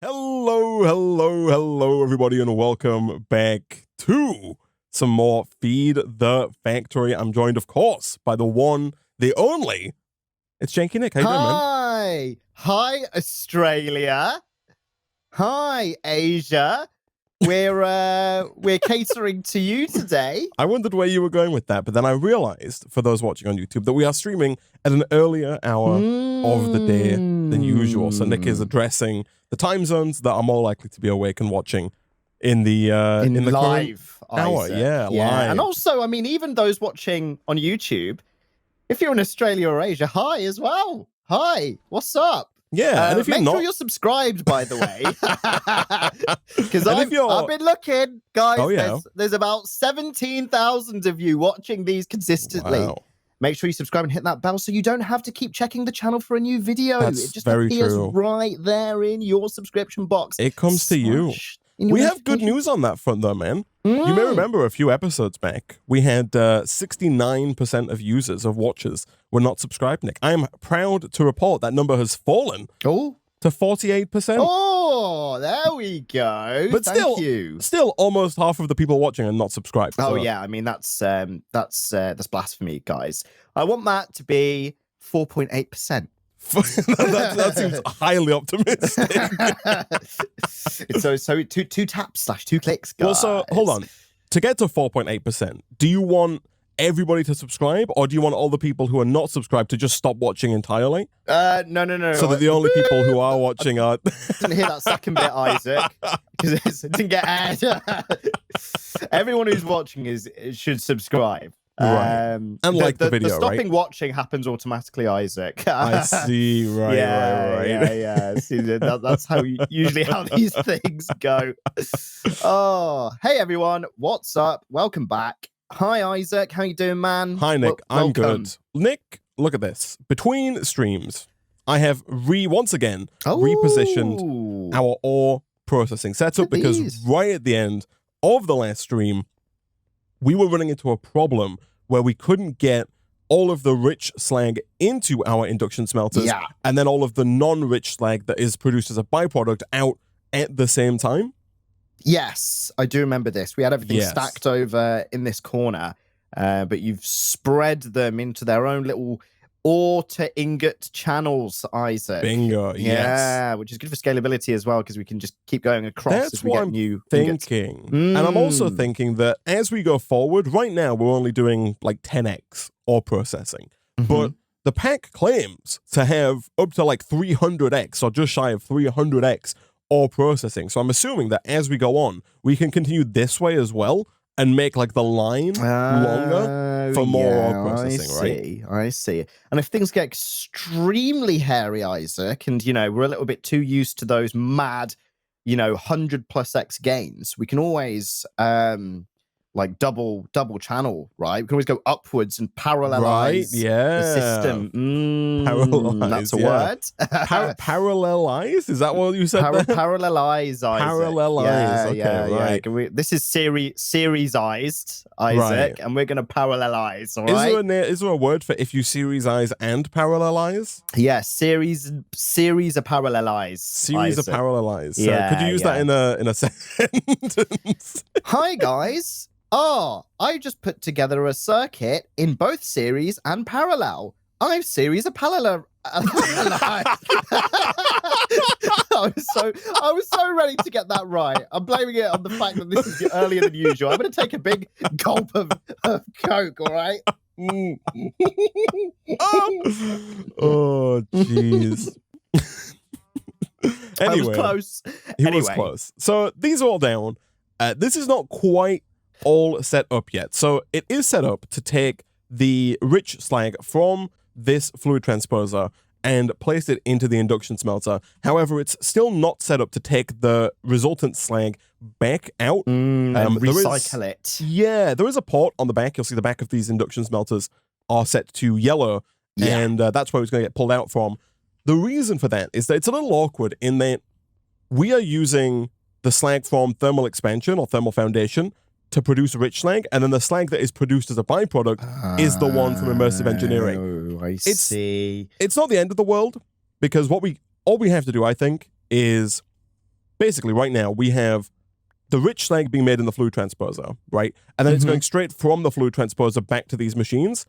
Hello, everybody, and welcome back to some more Feed the Factory. I'm joined, of course, by the one, the only. It's Janky Nick. How you doing, man? Hi, Australia. Hi, Asia. We're catering to you today. I wondered where you were going with that, but then I realized, for those watching on YouTube, that we are streaming at an earlier hour of the day than usual. So Nick is addressing the time zones that are more likely to be awake and watching in the live hour. Yeah, live. And also, I mean, even those watching on YouTube, if you're in Australia or Asia, hi as well. Hi, what's up? Yeah, and if you're make sure you're subscribed, by the way, because I've been looking, guys. Oh, yeah. There's about 17,000 of you watching these consistently. Wow. Make sure you subscribe and hit that bell so you don't have to keep checking the channel for a new video. That's it just very appears true. right there in your subscription box. It comes to you. We have good news on that front, though, man. You may remember a few episodes back, we had 69% of users, of watchers, were not subscribed, Nick. I am proud to report that number has fallen to 48%. Oh, there we go. But Thank you. Still almost half of the people watching are not subscribed. Oh, yeah. I mean, that's blasphemy, guys. I want that to be 4.8%. that seems highly optimistic. so two taps / 2 clicks, guys. Well, so hold on. To get to 4.8%, do you want everybody to subscribe, or do you want all the people who are not subscribed to just stop watching entirely? No. So that the only people who are watching are... Didn't hear that second bit, Isaac, because it didn't get aired. Everyone who's watching should subscribe. Right. And like the video, the stopping right? watching happens automatically, Isaac. I see. Right. Yeah. See, that's usually how these things go. Oh, hey everyone, what's up? Welcome back. Hi, Isaac. How you doing, man? Hi, Nick. I'm good. Nick, look at this. Between streams, I have once again repositioned our ore processing setup because right at the end of the last stream, we were running into a problem where we couldn't get all of the rich slag into our induction smelters and then all of the non-rich slag that is produced as a byproduct out at the same time. Yes, I do remember this. We had everything stacked over in this corner, but you've spread them into their own little ore to ingot channels, Isaac. Bingo, yeah, which is good for scalability as well, because we can just keep going across as we get new thinking. And I'm also thinking that as we go forward, right now we're only doing like 10x ore processing, but the pack claims to have up to like 300x or just shy of 300x ore processing. So I'm assuming that as we go on, we can continue this way as well and make like the line longer for more ore processing, right? I see. And if things get extremely hairy, Isaac, and we're a little bit too used to those mad, 100+x gains, we can always like double channel, right? We can always go upwards and parallelize the system. Parallelize, that's a word. Parallelize? Is that what you said? Parallelize, Isaac. Parallelize. Right. This is seriesized, Isaac, and we're going to parallelize. All right. Is there a word for if you seriesize and parallelize? Yeah, series of parallelize. Series Isaac. of parallelize. So yeah, could you use that in a sentence? Hi guys. I just put together a circuit in both series and parallel. I'm series of parallel. I was so ready to get that right. I'm blaming it on the fact that this is earlier than usual. I'm going to take a big gulp of Coke, all right? Oh, jeez. Anyway, I was close. He was close. So these are all down. This is not quite all set up yet. So it is set up to take the rich slag from this fluid transposer and place it into the induction smelter. However, it's still not set up to take the resultant slag back out. And recycle it. Yeah, there is a port on the back. You'll see the back of these induction smelters are set to yellow, and that's where it's going to get pulled out from. The reason for that is that it's a little awkward in that we are using the slag from thermal expansion or thermal foundation to produce rich slag, and then the slag that is produced as a byproduct is the one from immersive engineering. Oh, I see. It's not the end of the world, because all we have to do, I think, is basically right now we have the rich slag being made in the fluid transposer, right? And then it's going straight from the fluid transposer back to these machines.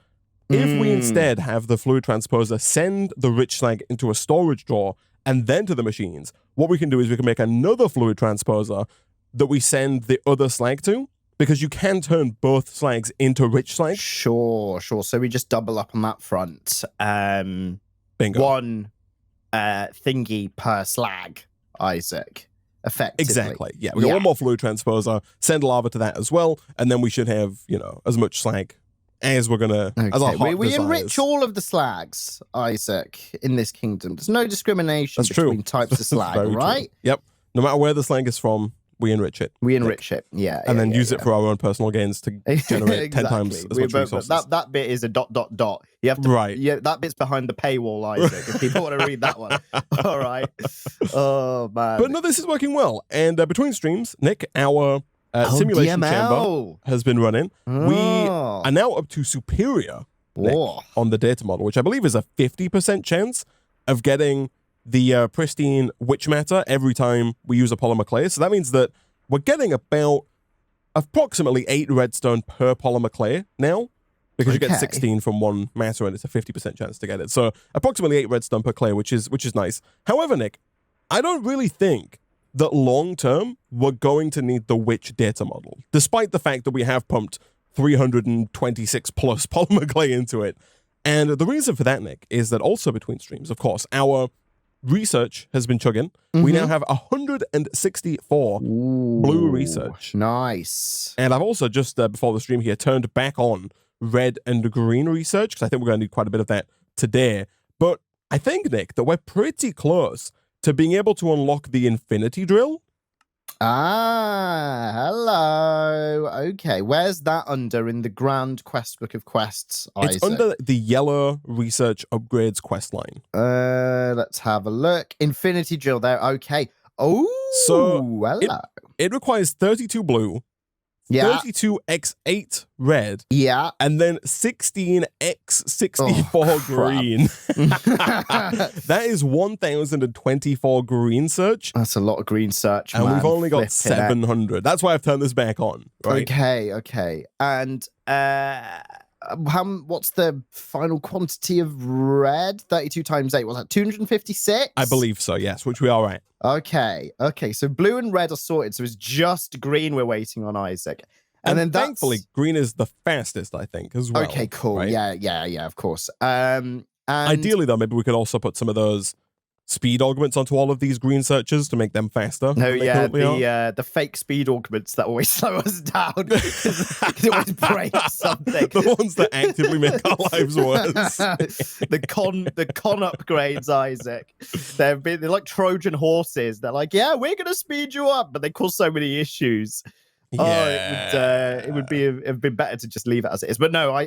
If we instead have the fluid transposer send the rich slag into a storage drawer and then to the machines, what we can do is we can make another fluid transposer that we send the other slag to, because you can turn both slags into rich slag. Sure. So we just double up on that front. Bingo. One thingy per slag, Isaac. Effectively. Exactly. Yeah. We got one more fluid transposer, send lava to that as well, and then we should have, as much slag as we're gonna. Okay. As our heart we desires. enrich all of the slags, Isaac, in this kingdom. There's no discrimination between types of slag, right? True. Yep. No matter where the slag is from, we enrich it. We enrich it, yeah. And then use it for our own personal gains to generate 10 times as much resources. That bit is a ... You have to, right. Yeah, that bit's behind the paywall, Isaac, if people want to read that one. All right. Oh, man. But no, this is working well. And between streams, Nick, our simulation DML. chamber has been running. We are now up to superior Nick, on the data model, which I believe is a 50% chance of getting the pristine witch matter every time we use a polymer clay. So that means that we're getting about approximately 8 redstone per polymer clay now, because you get 16 from one matter and it's a 50% chance to get it. So approximately 8 redstone per clay, which is nice. However, Nick, I don't really think that long term we're going to need the witch data model, despite the fact that we have pumped 326 plus polymer clay into it. And the reason for that, Nick, is that also between streams, of course, our research has been chugging. We now have 164 blue research. Nice. And I've also just, before the stream here, turned back on red and green research, because I think we're going to need quite a bit of that today. But I think, Nick, that we're pretty close to being able to unlock the infinity drill. Hello. Okay, where's that under in the grand quest book of quests, Isaac? It's under the yellow research upgrades quest line. Let's have a look. Infinity drill there. Okay. Oh, so hello. It requires 32 blue, 32x8 red, and then 16x64 green. That is 1,024 green search. That's a lot of green search, and man. we've only got 700. That's why I've turned this back on. Right? Okay. And what's the final quantity of red? 32 times 8. Was that 256? I believe so, yes, which we are at. Okay. So blue and red are sorted. So it's just green we're waiting on, Isaac. And then thankfully, green is the fastest, I think, as well. Okay, cool. Right? Yeah, of course. And ideally, though, maybe we could also put some of those speed augments onto all of these green searches to make them faster. No, yeah, the fake speed augments that always slow us down because it always breaks something. The ones that actively make our lives worse. the con upgrades, Isaac. They're like Trojan horses. They're like, yeah, we're gonna speed you up, but they cause so many issues. Yeah. It would have been better to just leave it as it is. But no,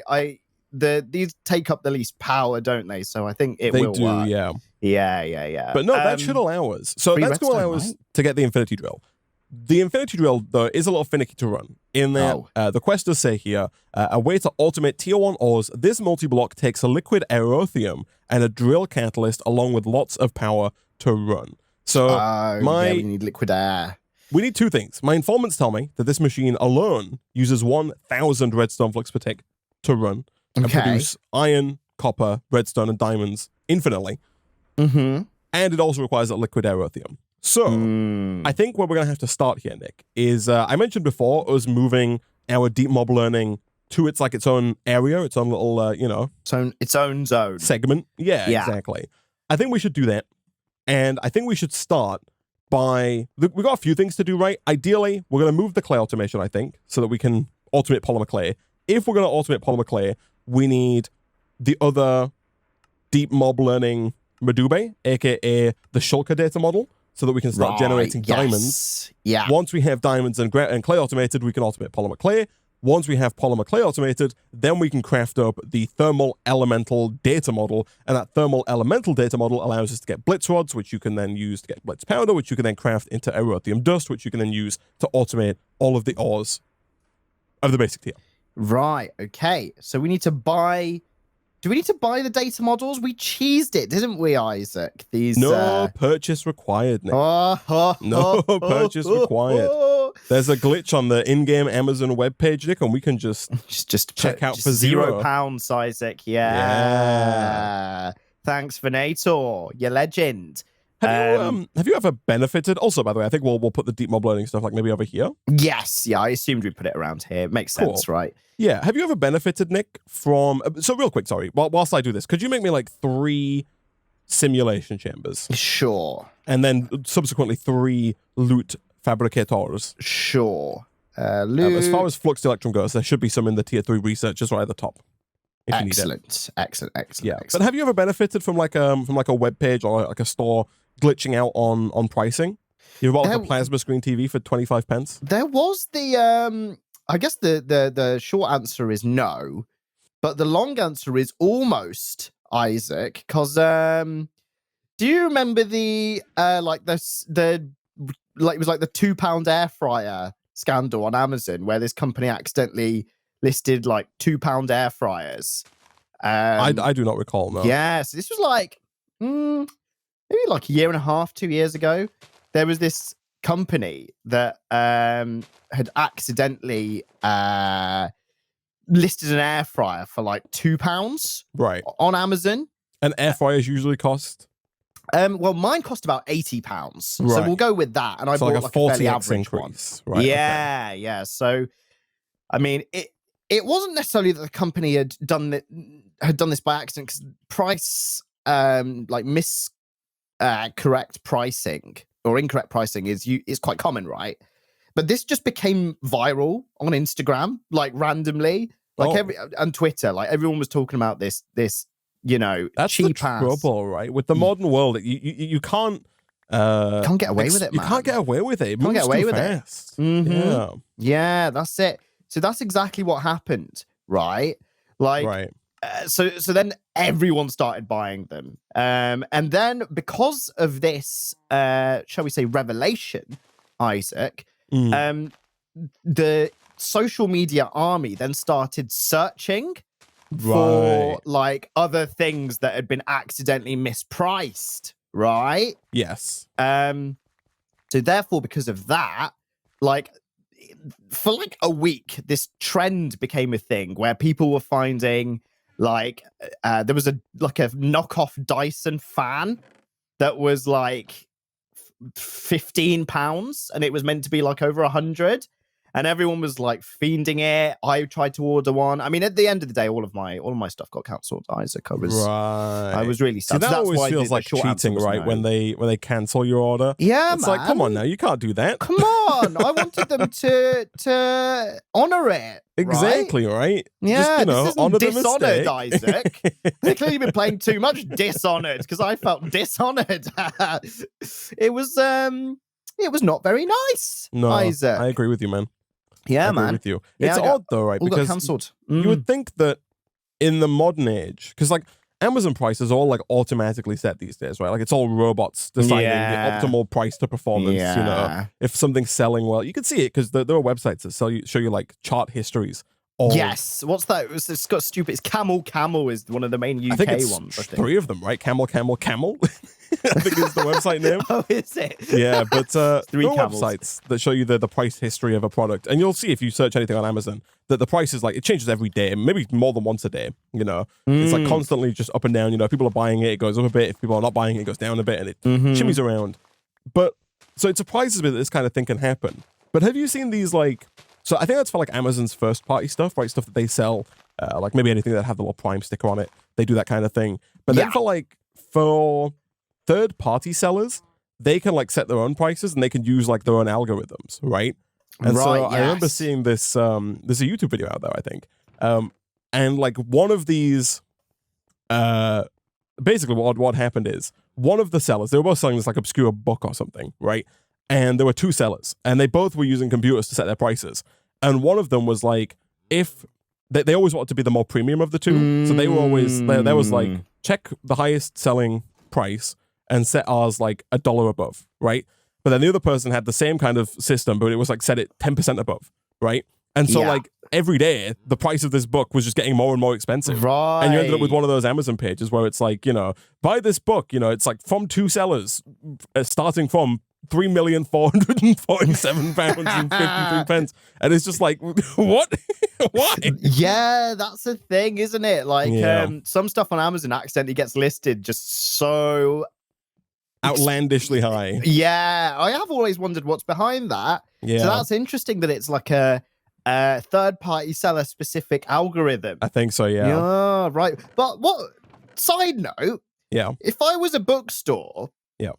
these take up the least power, don't they? So I think it will work. Yeah. Yeah. But no, that should allow us. So that's going to allow us to get the infinity drill. The infinity drill, though, is a little finicky to run. In that, the quest does say here, a way to automate tier 1 ores. This multi-block takes a liquid aerothium and a drill catalyst along with lots of power to run. So we need liquid air. We need 2 things. My informants tell me that this machine alone uses 1,000 redstone flux per tick to run and produce iron, copper, redstone, and diamonds infinitely. And it also requires a liquid aerothium. So I think where we're going to have to start here, Nick, is I mentioned before us moving our deep mob learning to its own area, its own little, its own zone. Segment. Yeah, exactly. I think we should do that. And I think we should start by, we've got a few things to do, right? Ideally, we're going to move the clay automation, I think, so that we can automate polymer clay. If we're going to automate polymer clay, we need the other deep mob learning Medube, aka the Shulker data model, so that we can start generating diamonds. Yeah. Once we have diamonds and clay automated, we can automate polymer clay. Once we have polymer clay automated, then we can craft up the thermal elemental data model, and that thermal elemental data model allows us to get blitz rods, which you can then use to get blitz powder, which you can then craft into aerothium dust, which you can then use to automate all of the ores of the basic tier. Right, okay. So we need to buy Do we need to buy the data models? We cheesed it, didn't we, Isaac? These no purchase required, Nick. No purchase required. There's a glitch on the in-game Amazon webpage, Nick, and we can just check out for £0, Isaac. Yeah. Thanks, Venator. You're legend. Have you ever benefited? Also, by the way, I think we'll put the deep mob learning stuff like maybe over here. Yes, yeah, I assumed we'd put it around here. It makes sense, right? Yeah. Have you ever benefited, Nick, from... So real quick, sorry, whilst I do this, could you make me like 3 simulation chambers? Sure. And then subsequently 3 loot fabricators? Sure. As far as Fluxed Electron goes, there should be some in the tier 3 researchers right at the top. Excellent. Yeah. But have you ever benefited from like a web page or like a store glitching out on pricing? You bought like a plasma screen TV for 25 pence? There was the I guess the short answer is no, but the long answer is almost, Isaac, because do you remember the like the like it was like the £2 air fryer scandal on Amazon where this company accidentally listed like £2 air fryers? I do not recall, no. Yeah, so this was like maybe like a year and a half, 2 years ago. There was this company that had accidentally listed an air fryer for like £2 on Amazon. And air fryers usually cost? Well, mine cost about £80, so we'll go with that. And I bought like a 40x fairly average increase. One. Right, yeah. So, I mean, it wasn't necessarily that the company had done this by accident, because price like correct pricing or incorrect pricing is quite common, right? But this just became viral on Instagram, like randomly, like and Twitter, like everyone was talking about this that's cheap the trouble, right? With the modern world, you can't get away with it, man. You can't get away with it. It can't get away with fast. it. Mm-hmm. Yeah, that's it. So that's exactly what happened, right? Like, so then everyone started buying them, and then because of this, shall we say, revelation, Isaac, the social media army then started searching for like other things that had been accidentally mispriced, right? Yes. So therefore, because of that, like for like a week, this trend became a thing where people were finding like there was a knockoff Dyson fan that was like £15, and it was meant to be like over 100. And everyone was like fiending it. I tried to order one. I mean, at the end of the day, all of my stuff got cancelled, Isaac. I was really sad. See, that always feels like cheating, right? No. When they cancel your order. Yeah, it's like, come on now, you can't do that. Come on, I wanted them to honor it. Exactly, right? Yeah, just, honor Dishonored, Isaac. They've clearly been playing too much Dishonored, because I felt dishonored. It was not very nice. No, Isaac. I agree with you, man. Yeah, I man. agree with you. It's odd though, right? All because got cancelled. You would think that in the modern age, because like Amazon prices are all like automatically set these days, right? Like it's all robots deciding the optimal price to performance. You know, if something's selling well, you can see it because there are websites that show you like chart histories. Yes, what's that? It's got stupid. It's Camel is one of the main UK ones. I think 3 of them, right? Camel. I think is the website name. Oh, is it? Yeah, but 3 websites that show you the price history of a product, and you'll see if you search anything on Amazon that the price is like it changes every day, maybe more than once a day. You know, it's like constantly just up and down. You know, people are buying it goes up a bit. If people are not buying it goes down a bit, and it shimmies around. But so it surprises me that this kind of thing can happen. But have you seen these like? So I think that's for like Amazon's first party stuff, right? Stuff that they sell, like maybe anything that have the little Prime sticker on it. They do that kind of thing. But then for third party sellers, they can like set their own prices and they can use like their own algorithms, right? And so I remember seeing this. There's a YouTube video out there, I think, and like one of these, basically what happened is one of the sellers, they were both selling this like obscure book or something, right? And there were 2 sellers, and they both were using computers to set their prices. And one of them was like, if they always wanted to be the more premium of the 2, so they were always there was like check the highest selling price and set ours like $1 above, right? But then the other person had the same kind of system, but it was like set it 10% above, right? And so like every day the price of this book was just getting more and more expensive. Right. And you ended up with one of those Amazon pages where it's like, buy this book, it's like from 2 sellers starting from £3,447.53. And it's just like, what? Why? Yeah, that's the thing, isn't it? Like, some stuff on Amazon accidentally gets listed just so outlandishly high. Yeah, I have always wondered what's behind that. Yeah. So that's interesting that it's like a third-party seller-specific algorithm. I think so, yeah. Yeah, right. But side note, if I was a bookstore,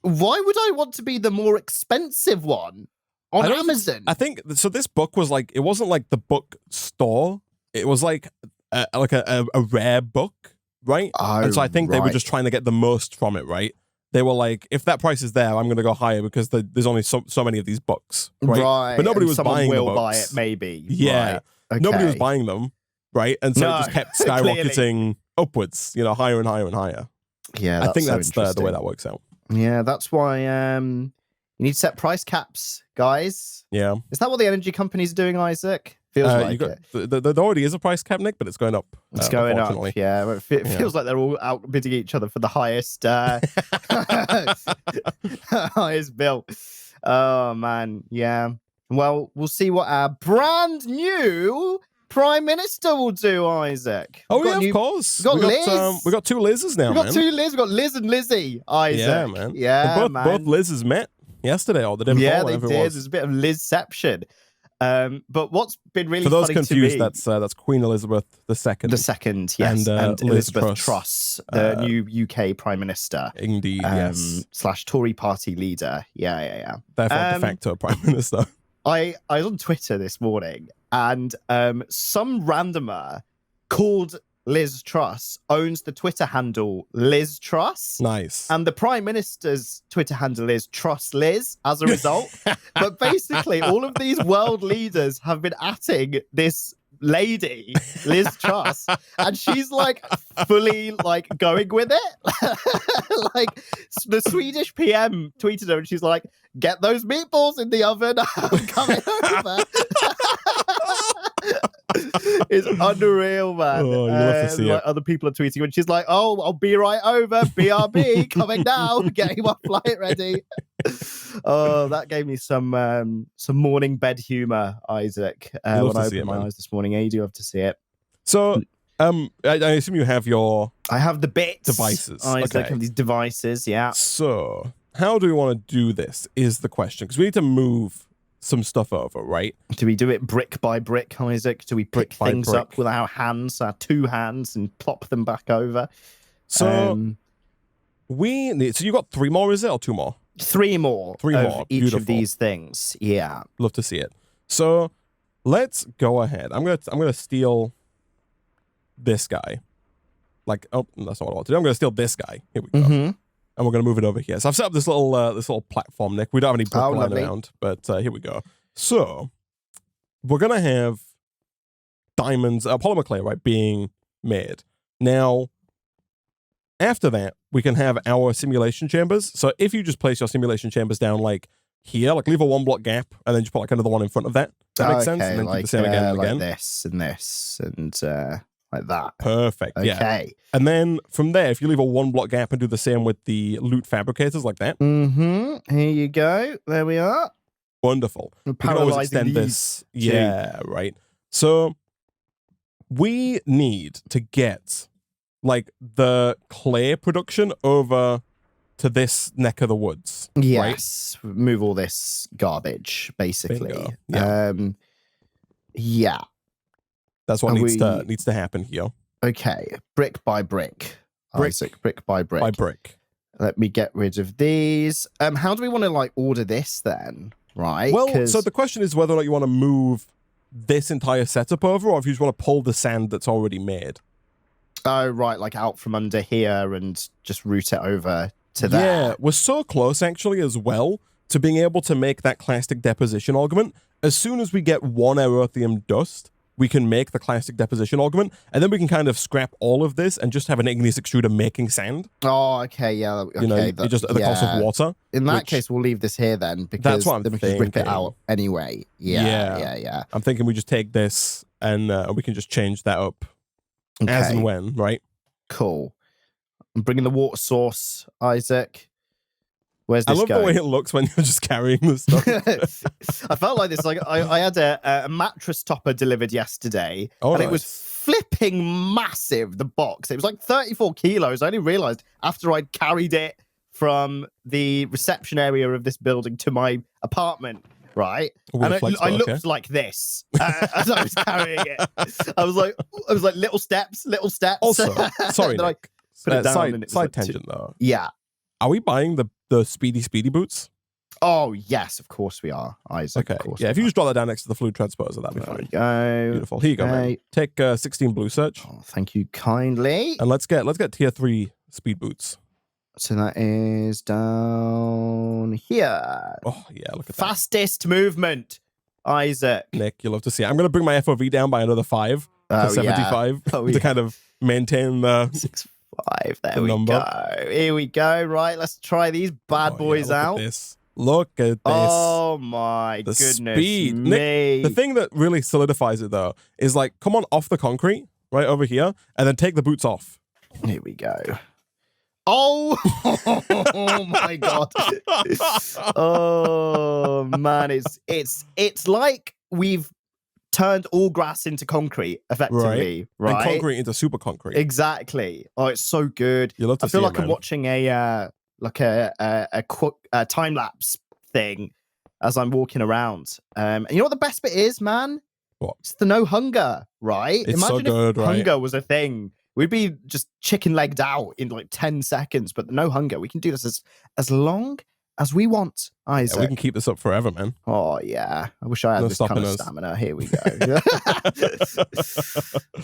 why would I want to be the more expensive one on Amazon? I think, so this book was like, it wasn't like the bookstore. It was like a rare book, right? And so I think they were just trying to get the most from it, right? They were like, if that price is there, I'm going to go higher because there's only so many of these books, right? But nobody was buying them. Someone will buy it, maybe. Yeah. Right. Okay. Nobody was buying them, right? And so it just kept skyrocketing upwards, higher and higher and higher. Yeah, I think that's the way that works out. Yeah, that's why you need to set price caps, guys. Yeah. Is that what the energy companies are doing, Isaac? Feels like it. There already is a price cap, Nick, but it's going up. It's going up, yeah. It feels like they're all outbidding each other for the highest highest bill. Oh, man, yeah. Well, we'll see what our brand new Prime Minister will do, Isaac. Of course. We got Liz. We got 2 Liz's now, man. We got 2 Liz. We got Liz and Lizzie, Isaac. Yeah, man. Yeah, both Liz's met yesterday or the day before. Yeah, they did. There's a bit of Lizception. But what's been really funny to me... For those confused, that's Queen Elizabeth II. The second, yes. And Elizabeth Truss, the new UK Prime Minister. Indeed, yes. / Tory party leader. Yeah. Therefore, de facto Prime Minister. I was on Twitter this morning, and some randomer called Liz Truss owns the Twitter handle Liz Truss. Nice. And the Prime Minister's Twitter handle is Truss Liz as a result. But basically, all of these world leaders have been atting this lady, Liz Truss, and she's like fully like going with it. Like the Swedish PM tweeted her and she's like, "Get those meatballs in the oven. I'm coming over." It's unreal, man. Oh, you love to see it. Other people are tweeting and she's like, "Oh, I'll be right over. BRB coming now. Getting my flight ready." Oh, that gave me some morning bed humor, Isaac. When I opened my eyes this morning, you do have to see it. So, I assume you have your... I have the bits. Devices. Isaac, I have these devices, yeah. So, how do we want to do this is the question. Because we need to move some stuff over, right? Do we do it brick by brick, Isaac? Do we pick things up with our hands, our 2 hands, and plop them back over? So, we need... So, you got 3 more, is it? Or 2 more? 3 more. 3 more. Each Beautiful. of these things. Yeah. Love to see it. So let's go ahead. I'm gonna steal this guy. Like, oh, that's not what I want to do. I'm gonna steal this guy. Here we go. And we're gonna move it over here. So I've set up this little platform, Nick. We don't have any book lying around, but here we go. So we're gonna have diamonds, polymer clay, right, being made. Now, after that, we can have our simulation chambers. So if you just place your simulation chambers down like here, like leave a 1 block gap, and then just put like another one in front of that. That makes sense? And then keep the same again and again. Like this and this and like that. Perfect. Okay. Yeah. And then from there, if you leave a 1 block gap and do the same with the loot fabricators like that. Here you go. There we are. Wonderful. We can always extend this. Yeah, right. So we need to get like the clay production over to this neck of the woods. Yes. Right? Move all this garbage, basically. Yeah. Yeah. That's what needs to happen here. Okay. Brick by brick. Isaac, brick by brick. By brick. Let me get rid of these. How do we want to like order this then? Right. Well, so the question is whether or not you want to move this entire setup over, or if you just want to pull the sand that's already made. Oh, right, like out from under here and just route it over to there. Yeah, we're so close, actually, as well, to being able to make that clastic deposition augment. As soon as we get 1 aerothium dust, we can make the classic deposition augment, and then we can kind of scrap all of this and just have an igneous extruder making sand. Oh, okay, yeah. Okay, you know, just at the cost of water. In that case, we'll leave this here then, because that's what I'm then we thinking. can rip it out anyway. Yeah. I'm thinking we just take this and we can just change that up as and when, right? Cool. I'm bringing the water source, Isaac. Where's this going? I love the way it looks when you're just carrying this stuff. I felt like this. Like I had a mattress topper delivered yesterday, and it was flipping massive. The box. It was like 34 kilos. I only realized after I'd carried it from the reception area of this building to my apartment. Right, and I looked like this as I was carrying it. I was like little steps. Also, sorry, Nick, put it down. Side tangent though. Yeah. Are we buying the speedy boots? Oh yes, of course we are, Isaac. Okay. Of course if you just drop that down next to the fluid transposer, that'd be fine. There we go. Beautiful. Here you go, man. Take 16 blue search. Oh, thank you kindly. And let's get tier 3 speed boots. So that is down here. Oh yeah, look at fastest movement, Isaac. Nick, you'll love to see it. I'm going to bring my FOV down by another 5 to 75 to kind of maintain the 6.5. There we go. Here we go. Right, let's try these bad boys out. Look at this. Oh my goodness speed. me. Nick, the thing that really solidifies it though is like, come on off the concrete right over here, and then take the boots off. Here we go. Oh, oh my god. Oh man, it's like we've turned all grass into concrete, effectively, right? And concrete into super concrete. Exactly. Oh, it's so good. I feel like I'm watching a time lapse thing as I'm walking around. And you know what the best bit is, man? What? It's the no hunger, right? It's Imagine so good, if right? Hunger was a thing. We'd be just chicken legged out in like 10 seconds, but no hunger. We can do this as long as we want, Isaac. Yeah, we can keep this up forever, man. Oh, yeah. I wish I had this kind of stamina. Here we go.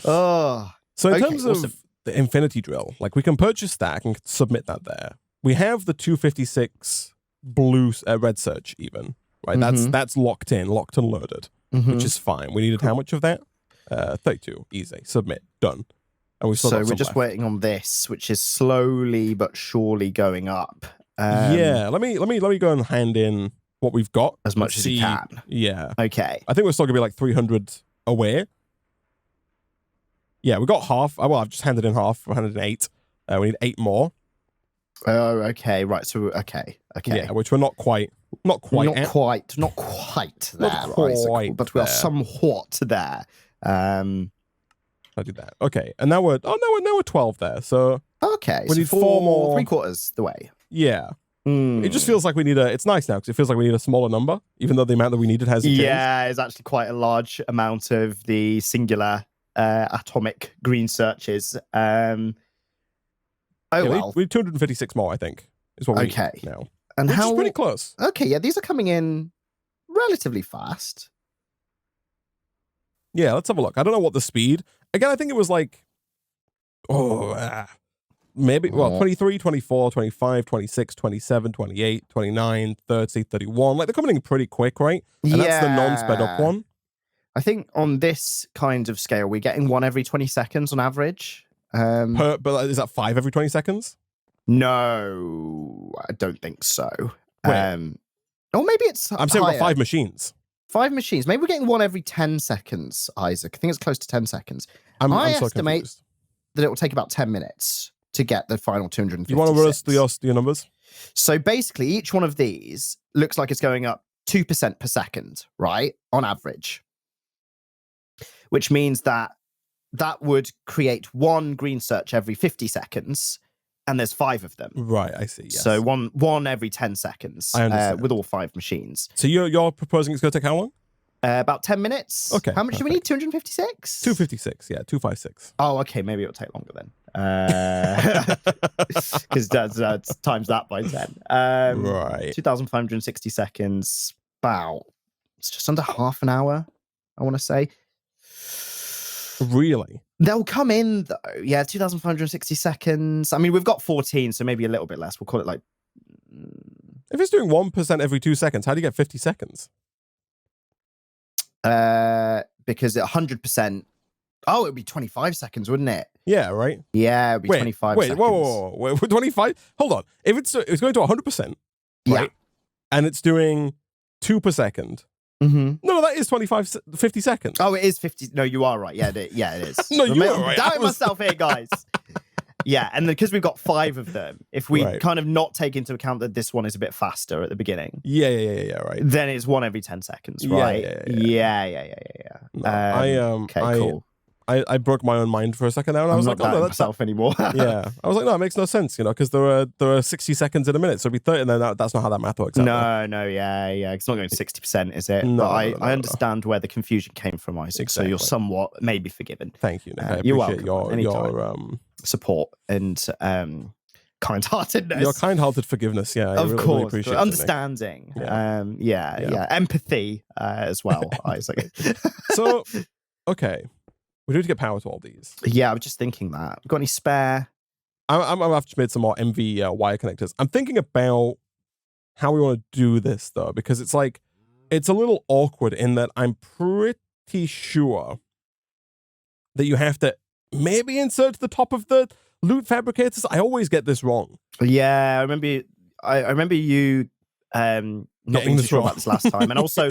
Oh. So in terms of the infinity drill, like we can purchase that and submit that there. We have the 256 blue red search even, right? That's locked and loaded, which is fine. We needed how much of that? 32. Easy. Submit. Done. And we're just waiting on this, which is slowly but surely going up. Yeah, let me go and hand in what we've got as much as you can. Yeah. Okay. I think we're still gonna be like 300 away. Yeah, we got half. Well, I've just handed in half. I handed in 8. We need 8 more. Oh, okay. Right. So okay. Yeah, which we're not quite there. Not quite there, Isaac, but we are somewhat there. I did that. Okay, and now we're 12 there. So okay, we need 4 more, 3/4 the way. Yeah, it just feels like we need it's nice now because it feels like we need a smaller number, even though the amount that we needed hasn't changed. Yeah, it's actually quite a large amount of the singular atomic green searches. Well, we 256 more, I think, is what we need now, and which is pretty close. Okay, yeah, these are coming in relatively fast. Yeah, let's have a look. I don't know what the speed. Again, I think it was like, maybe, 23, 24, 25, 26, 27, 28, 29, 30, 31. Like, they're coming in pretty quick, right? And that's the non-sped up one. I think on this kind of scale, we're getting 1 every 20 seconds on average. But is that 5 every 20 seconds? No, I don't think so. Wait. Or maybe it's I'm saying we've got 5 machines. 5 machines. Maybe we're getting 1 every 10 seconds, Isaac. I think it's close to 10 seconds. I so estimate confused. that it will take about 10 minutes to get the final 256. You want to run us your numbers? So basically, each one of these looks like it's going up 2% per second, right? On average. Which means that would create 1 green search every 50 seconds, and there's 5 of them. Right, I see. Yes. So one every 10 seconds. I understand. With all 5 machines. So you're proposing it's going to take how long? About 10 minminutes. Okay. How much do we need? 256? 256, yeah, 256. Oh, okay. Maybe it'll take longer then. Because that's times that by 10. Right. 2,560 seconds. It's just under half an hour, I want to say. Really? They'll come in, though. Yeah, 2,560 seconds. I mean, we've got 14, so maybe a little bit less. We'll call it like... If it's doing 1% every 2 seconds, how do you get 50 seconds? because 100%. Oh, it would be 25 seconds, wouldn't it? Yeah, right? Yeah, it would be 25 seconds. Wait, 25? Hold on. If it's going to 100%, right? Yeah. And it's doing 2 per second. No, that is 50 seconds. Oh, it is 50. No, you are right. Yeah, it is. No, you are right. I'm doubting myself here, guys. Yeah, and then because we've got 5 of them, if we kind of not take into account that this one is a bit faster at the beginning. Yeah, right. Then it's 1 every 10 seconds, right? Yeah. No, okay, cool. I broke my own mind for a second now, and I was like, oh, no, that's myself anymore. Yeah, I was like, no, it makes no sense, because there are 60 seconds in a minute, so it'd be 30, and then that's not how that math works. No, yeah, it's not going to 60%, is it? No, I understand where the confusion came from, Isaac. Exactly. So you're somewhat maybe forgiven. Thank you, Nick. I you're appreciate welcome. your support and kind-heartedness. Your kind-hearted forgiveness, yeah. Of course, really appreciate understanding. Empathy as well, Isaac. So, okay. We need to get power to all these. Yeah, I was just thinking that. Got any spare? I've just made some more MV wire connectors. I'm thinking about how we want to do this, though, because it's a little awkward in that I'm pretty sure that you have to maybe insert to the top of the loot fabricators. I always get this wrong. Yeah, I remember you not being too sure about this last time, and also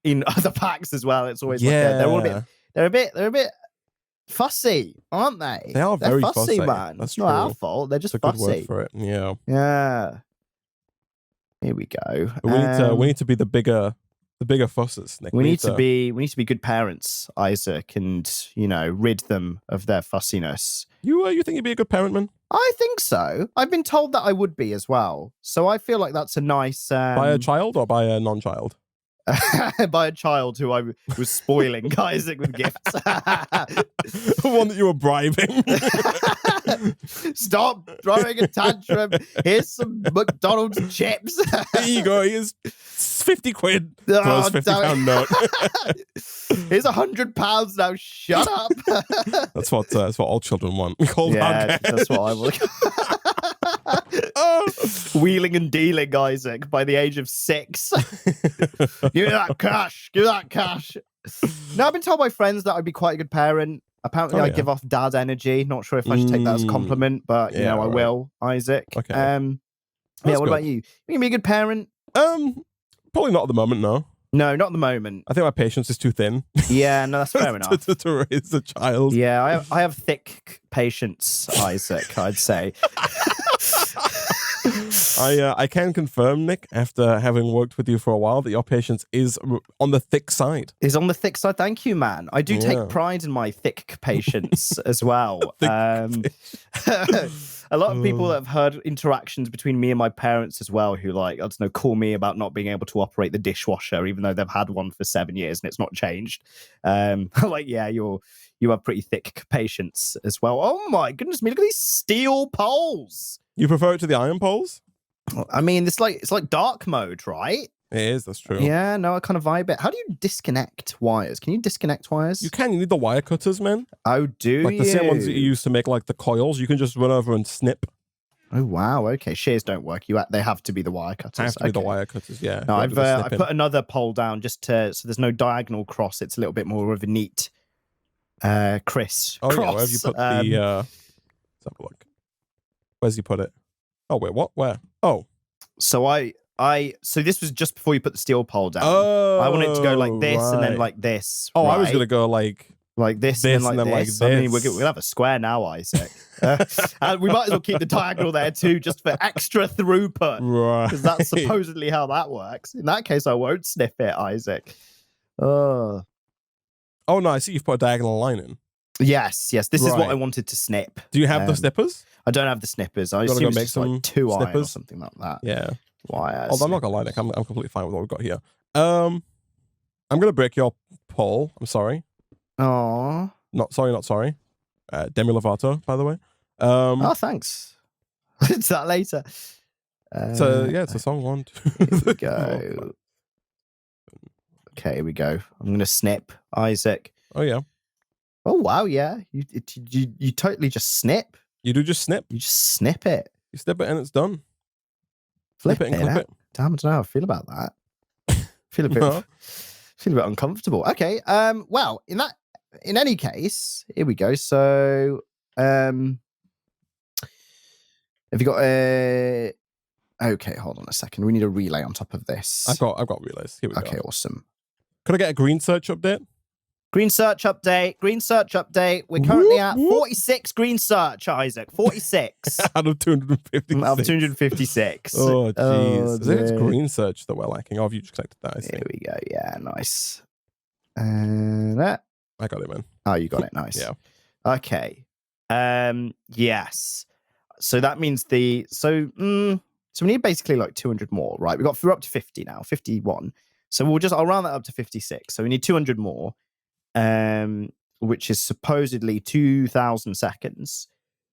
in other packs as well. It's always they're all a bit. They're a bit fussy, aren't they? They are very fussy, man. That's it's not our fault. They're just fussy. Good word for it. Yeah. Yeah. Here we go. We need to be the bigger fusses, Nick. We need to be good parents, Isaac, and rid them of their fussiness. You think you'd be a good parent, man? I think so. I've been told that I would be as well. So I feel like that's a nice by a child or by a non-child? By a child who I was spoiling Isaac with gifts. The one that you were bribing. Stop throwing a tantrum. Here's some McDonald's chips. Here you go. Here's 50 quid. Throws £50 note. Here's £100 now. Shut up. That's what all children want. Cold hard cash. That's what I want. Wheeling and dealing, Isaac, by the age of 6. Give me that cash. Give me that cash. Now, I've been told by friends that I'd be quite a good parent. Apparently, I give off dad energy. Not sure if I should take that as a compliment, but I will, Isaac. Okay. What about you? You can be a good parent? Probably not at the moment, no. No, not at the moment. I think my patience is too thin. Yeah, no, that's fair enough. to raise a child. Yeah, I have thick patience, Isaac, I'd say. I can confirm, Nick, after having worked with you for a while, that your patience is on the thick side. Is on the thick side. Thank you, man. I do take pride in my thick patience as well. A lot of people have heard interactions between me and my parents as well, who call me about not being able to operate the dishwasher, even though they've had one for 7 years and it's not changed. You have pretty thick patience as well. Oh my goodness me! Look at these steel poles. You prefer it to the iron poles? I mean, it's like dark mode, right? It is, that's true. Yeah, no, I kind of vibe it. How do you disconnect wires? Can you disconnect wires? You can. You need the wire cutters, man. Oh, do you? The same ones that you use to make the coils. You can just run over and snip. Oh, wow. Okay, shears don't work. They have to be the wire cutters. Have to be the wire cutters, yeah. No, I put another pole down so there's no diagonal cross. It's a little bit more of a neat criss cross. Yeah, where have you put the... let's have a look. Where's you put it? Oh, wait, what? Where? Oh. So so this was just before you put the steel pole down. Oh, I want it to go like this and then like this. Oh, right? I was going to go like this and then like this. I mean, we'll have a square now, Isaac. And we might as well keep the diagonal there too, just for extra throughput. Right. Because that's supposedly how that works. In that case, I won't sniff it, Isaac. Oh, no, I see you've put a diagonal line in. Yes. This is what I wanted to snip. Do you have the snippers? I don't have the snippers. I assume it's just like 2 iron or something like that. Yeah. Wires. Although I'm not gonna lie, Nick, I'm completely fine with what we've got here. I'm gonna break your pole. I'm sorry. Oh. Not sorry. Demi Lovato, by the way. Oh, thanks. It's that later. So yeah, it's a song 1. Here we go. Okay, here we go. I'm gonna snip, Isaac. Oh yeah. Oh wow, yeah. You totally just snip. You do just snip. You just snip it. You snip it and it's done. Flip it and clip it. Damn, I don't know how I feel about that. Feel a bit Feel a bit uncomfortable. Okay. Well, in any case, here we go. So, have you got a? Okay, hold on a second. We need a relay on top of this. I've got relays. Here we go. Okay, awesome. Could I get a green search update? Green search update. Green search update. We're currently at 46 green search, Isaac. 46 out of 256. Out of 256. Oh, jeez. I think it's green search that we're lacking. Oh, have you just connected that? I see. Here we go. Yeah, nice. That. I got it, man. Oh, you got it. Nice. Yeah. Okay. Yes. So that means so we need basically like 200 more, right? We're up to 50 now, 51. So I'll round that up to 56. So we need 200 more, which is supposedly 2,000 seconds,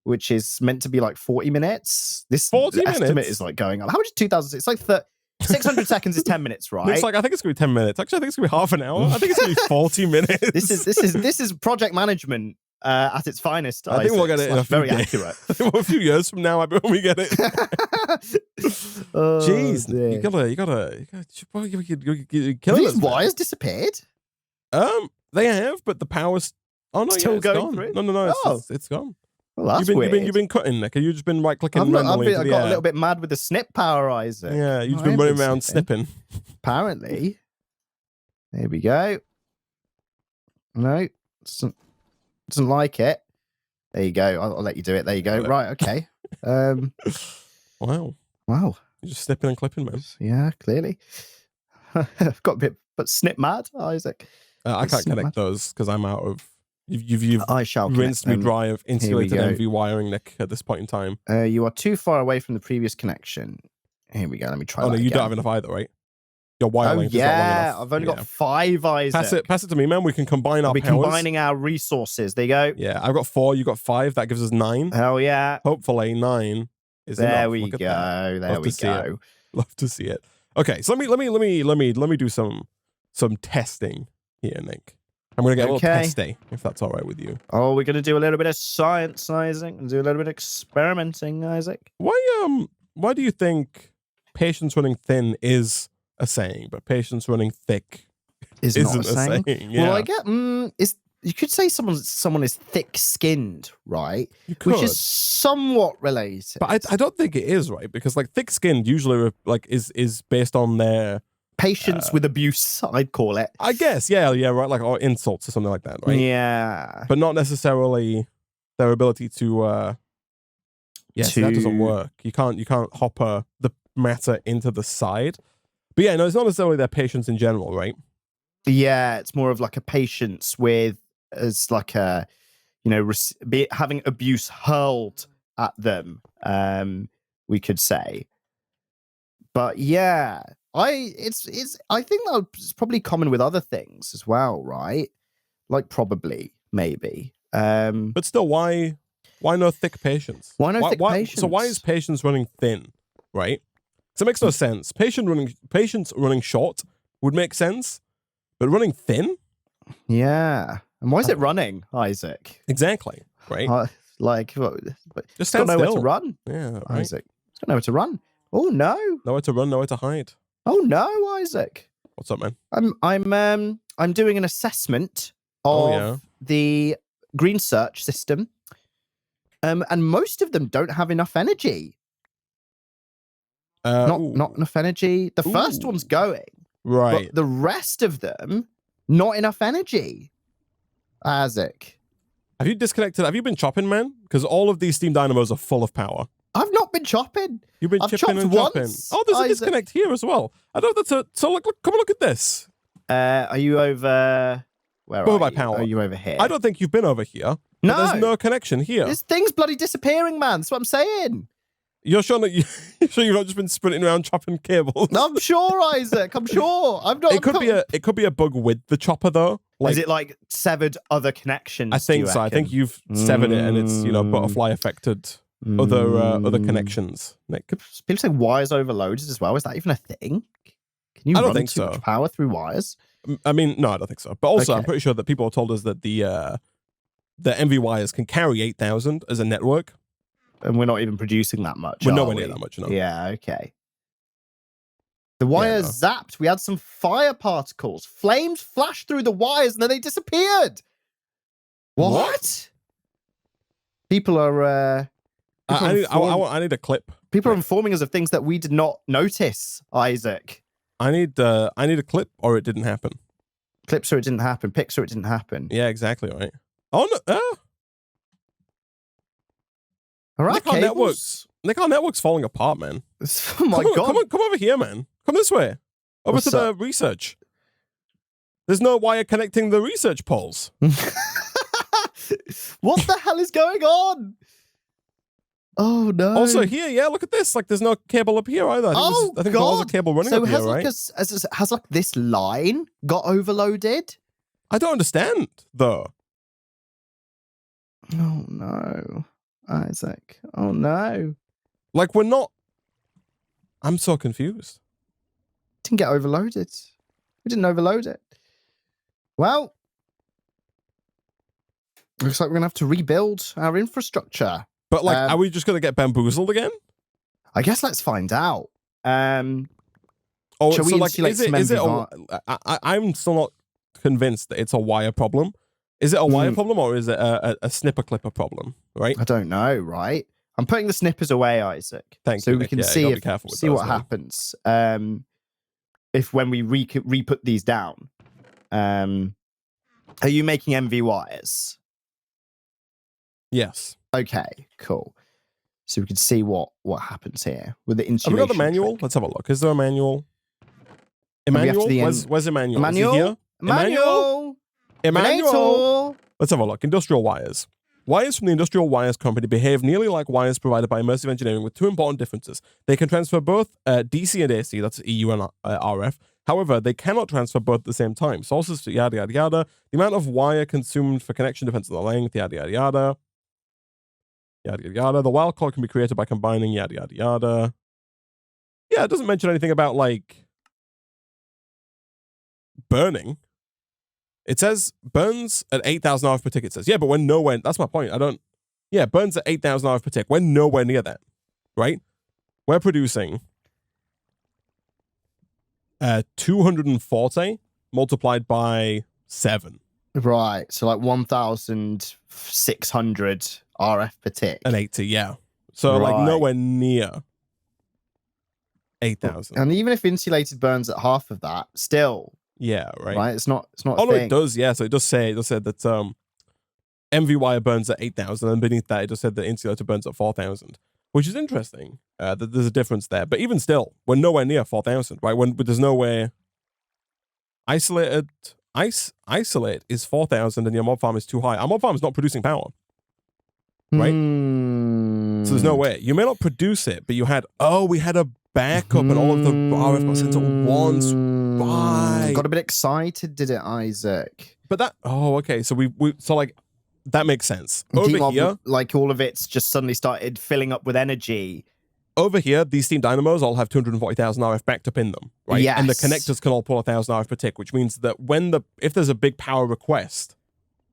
which is meant to be like 40 minutes. This 40 estimate minutes? is like going on. How much is 2,000? It's like 600 seconds is 10 minutes, right? Looks like I think it's gonna be 10 minutes. Actually, I think it's gonna be half an hour. I think it's gonna be 40 minutes. This is project management at its finest. I think we'll get it in a few very days. accurate. A few years from now, I bet when we get it. Oh, Jeez, dear. you gotta kill Have these us, man. wires disappeared? They have, but the power's Still it's going gone. through? No, Oh. it's gone. Well, that's You've weird. been cutting, Nick. You've just been right clicking I randomly into the got a air. little bit mad with the snip power, Isaac. Yeah, you've I been have running around snipping. snipping. Apparently. There we go. No, doesn't like it. There you go. I'll let you do it. There you go. Right. Okay. Wow. Wow. You're just snipping and clipping, man. Yeah. Clearly, I've got a bit, but snip mad, Isaac. I can't Snip connect mad. those because I'm out of. You've I shall rinsed me connect them. dry of insulated go. MV wiring, Nick. At this point in time. You are too far away from the previous connection. Here we go. Let me try. Oh no, that you again. don't have enough either, right? Your wire Oh length is not long yeah, enough. I've only got 5, Isaac. Pass it to me, man. We can combine our I'll be powers. combining our resources. There you go. Yeah, I've got 4. You got 5. That gives us 9. Hell yeah. Hopefully 9 is enough. There we Look go. at that. There we go. Love to see it. Okay, so let me do some testing here, Nick. I'm gonna get a little testy, if that's all right with you. Oh, we're gonna do a little bit of science, Isaac, and do a little bit of experimenting, Isaac. Why do you think patience running thin is a saying, but patience running thick isn't a saying? Yeah. Well, I get you could say someone is thick-skinned, right? You could. Which is somewhat related. But I don't think it is, right? Because like thick-skinned usually like is based on their patience with abuse, I'd call it. I guess, yeah, right, like or insults or something like that, right? Yeah. But not necessarily their ability to. Yes, that doesn't work. You can't hopper the matter into the side. But yeah, no, it's not necessarily their patience in general, right? Yeah, it's more of like a patience with as like a, having abuse hurled at them. We could say, but yeah, I think that's probably common with other things as well, right? Like probably, maybe. But still, why no thick patience? Why no thick patience? So why is patience running thin, right? So it makes no sense. Patience running short would make sense, but running thin? Yeah. And why is it running, Isaac? Exactly, right? Just got nowhere to run. Yeah, right. Isaac. It's got nowhere to run. Oh no. Nowhere to run, nowhere to hide. Oh no, Isaac. What's up, man? I'm doing an assessment of the green search system. And most of them don't have enough energy. Not enough energy. The first one's going. Right. But the rest of them, not enough energy. Isaac. Have you disconnected? Have you been chopping, man? Because all of these steam dynamos are full of power. I've not been chopping. You've been chipping and chopping. Oh, there's a disconnect here as well. I know that's so look, come and look at this. Are you over? Where are you? Power. Are you over here? I don't think you've been over here. No, there's no connection here. This thing's bloody disappearing, man. That's what I'm saying. You're sure that you're sure you've not just been sprinting around chopping cables? I'm sure, Isaac. I'm sure. I'm not. It could be a bug with the chopper though. Like, is it like severed other connections? I think so. I think you've severed it, and it's butterfly affected other connections. Nick. People say wires overloaded as well. Is that even a thing? Can you run too much power through wires? I mean, no, I don't think so. But also, I'm pretty sure that people have told us that the MV wires can carry 8,000 as a network. And we're not even producing that much. We're nowhere near that much, no. Yeah, okay. The wire zapped. We had some fire particles. Flames flashed through the wires and then they disappeared. What? People are... I need a clip. People are informing us of things that we did not notice, Isaac. I need a clip or it didn't happen. Clips or it didn't happen. Pics or it didn't happen. Yeah, exactly right. Oh no! All right, Nick, our network's falling apart, man. Oh my God! Come over here, man. Come this way. Over to the research. There's no wire connecting the research poles. What the hell is going on? Oh no! Also here, yeah, look at this. Like, there's no cable up here either. I think there was a cable running up here, right? Has like this line got overloaded? I don't understand, though. Oh no, Isaac! Oh no! Like, we're not. I'm so confused. Didn't get overloaded. We didn't overload it. Well, looks like we're gonna have to rebuild our infrastructure. But like, are we just gonna get bamboozled again? I guess let's find out. Shall we insulate some MV? I'm still not convinced that it's a wire problem. Is it a wire problem or is it a snipper clipper problem? Right? I don't know. Right? I'm putting the snippers away, Isaac. Thank you. So we can see what happens. If when we re-put these down. Are you making MV wires? Yes. Okay, cool. So we can see what happens here with the insulation. Have we got the manual? Let's have a look. Is there a manual? Emmanuel? Where's Emmanuel? Emmanuel? Is he here? Emmanuel? Let's have a look. Industrial wires. Wires from the Industrial Wires Company behave nearly like wires provided by Immersive Engineering with two important differences. They can transfer both DC and AC, that's EU and RF. However, they cannot transfer both at the same time. Sources, yada, yada, yada. The amount of wire consumed for connection depends on the length, yada, yada, yada. Yada, yada, yada. The wild card can be created by combining yada, yada, yada. Yeah, it doesn't mention anything about, like, burning. It says burns at 8,000 RF per tick. It says, yeah, but we're nowhere. That's my point. Burns at 8,000 RF per tick. We're nowhere near that, right? We're producing 240 multiplied by 7. Right. So like 1,600 RF per tick. And 80, yeah. So like nowhere near 8,000. And even if insulated burns at half of that, still. Yeah, right. Right? It's not a no, thing. It does, yeah. So it does say that MV wire burns at 8,000, and beneath that it just said that insulator burns at 4,000, which is interesting. That there's a difference there. But even still, we're nowhere near 4,000, right? But there's nowhere. Isolate is 4,000, and your mob farm is too high. Our mob farm is not producing power, right? So there's no way. You may not produce it, but we had a backup, and all of the RF got sent at once. Right. Got a bit excited, did it, Isaac? But okay. So that makes sense. Over here, like all of it's just suddenly started filling up with energy. Over here, these steam dynamos all have 240,000 RF backed up in them, right? Yes. And the connectors can all pull 1,000 RF per tick, which means that if there's a big power request,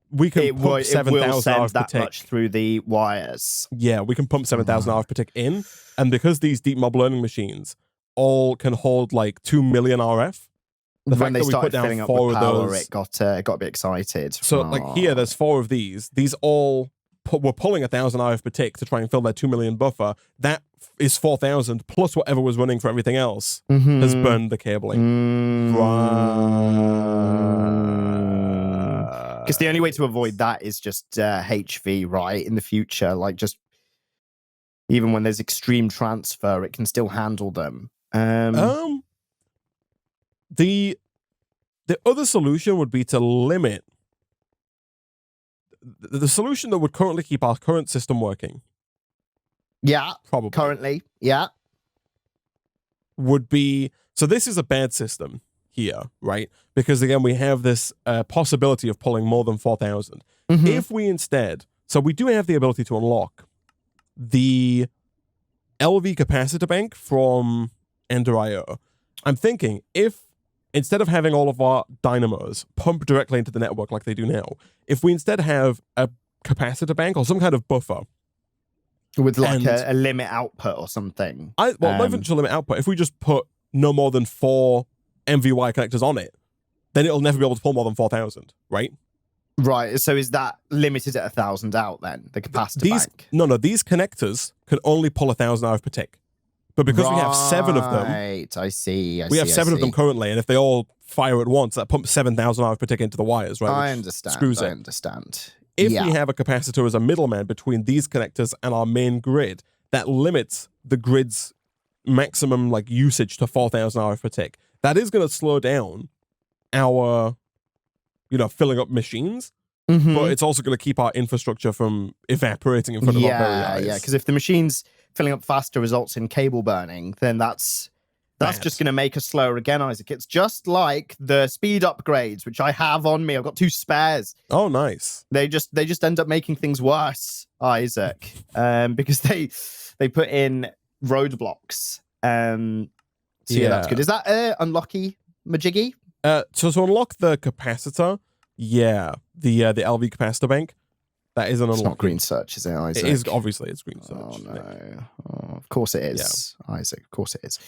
we can pump 7,000 RF per tick much through the wires. Yeah, we can pump 7,000 RF per tick in, and because these deep mob learning machines all can hold like 2 million RF. When they started filling up with power, it got a bit excited. So like here, there's 4 of these. These all were pulling 1,000 RF per tick to try and fill their 2 million buffer. That is 4,000 plus whatever was running for everything else has burned the cabling. Because the only way to avoid that is just HV, right? In the future, like just even when there's extreme transfer, it can still handle them. The other solution would be to limit the solution that would currently keep our current system working. Yeah, probably. Currently, yeah. Would be, so this is a bad system here, right? Because again, we have this possibility of pulling more than 4,000. If we instead, so we do have the ability to unlock the LV capacitor bank from Ender.io. I'm thinking if instead of having all of our dynamos pump directly into the network like they do now, if we instead have a capacitor bank or some kind of buffer with like a limit output or something. Not even just a limit output. If we just put no more than 4 MVY connectors on it, then it'll never be able to pull more than 4,000, right? Right. So is that limited at 1,000 out then? The capacitor bank? No. These connectors can only pull 1,000 RF per tick. But because we have 7 of them, right, I see. We have 7 of them currently, and if they all fire at once, that pumps 7,000 RF per tick into the wires, right? I understand. Screws it. I understand. If we have a capacitor as a middleman between these connectors and our main grid, that limits the grid's maximum like usage to 4,000 RF per tick. That is going to slow down our, filling up machines, but it's also going to keep our infrastructure from evaporating in front of our very eyes. Yeah, because if the machine's filling up faster results in cable burning, then that's just going to make us slower again, Isaac. It's just like the speed upgrades, which I have on me. I've got 2 spares. Oh, nice. They just end up making things worse, Isaac, because they put in roadblocks. So that's good. Is that unlucky, Majiggy? So to unlock the capacitor, the LV capacitor bank, that is an unlock. It's not green search, is it, Isaac? It is, obviously, it's green search. Oh, no. Oh, of course it is, Isaac. Of course it is.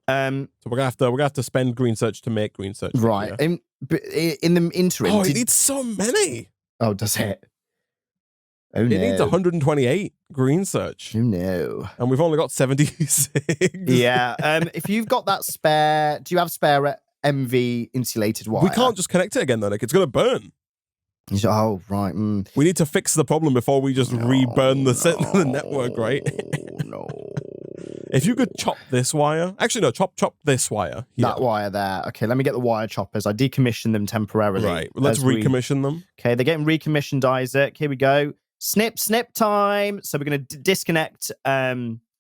So we're gonna have to spend green search to make green search. Right. In the interim... Oh, it needs so many! Oh, does it? Oh, no. It needs 128 green search. Oh, no. And we've only got 76. Yeah. If you've got that spare... Do you have spare MV insulated wire? We can't just connect it again, though, Nick. It's going to burn. Oh, right. We need to fix the problem before we just reburn the network, right? No. If you could chop this wire... Actually, no, chop this wire. Here. That wire there. Okay, let me get the wire choppers. I decommissioned them temporarily. Right. Let's recommission them. Okay, they're getting recommissioned, Isaac. Here we go. Snip time. So we're going to disconnect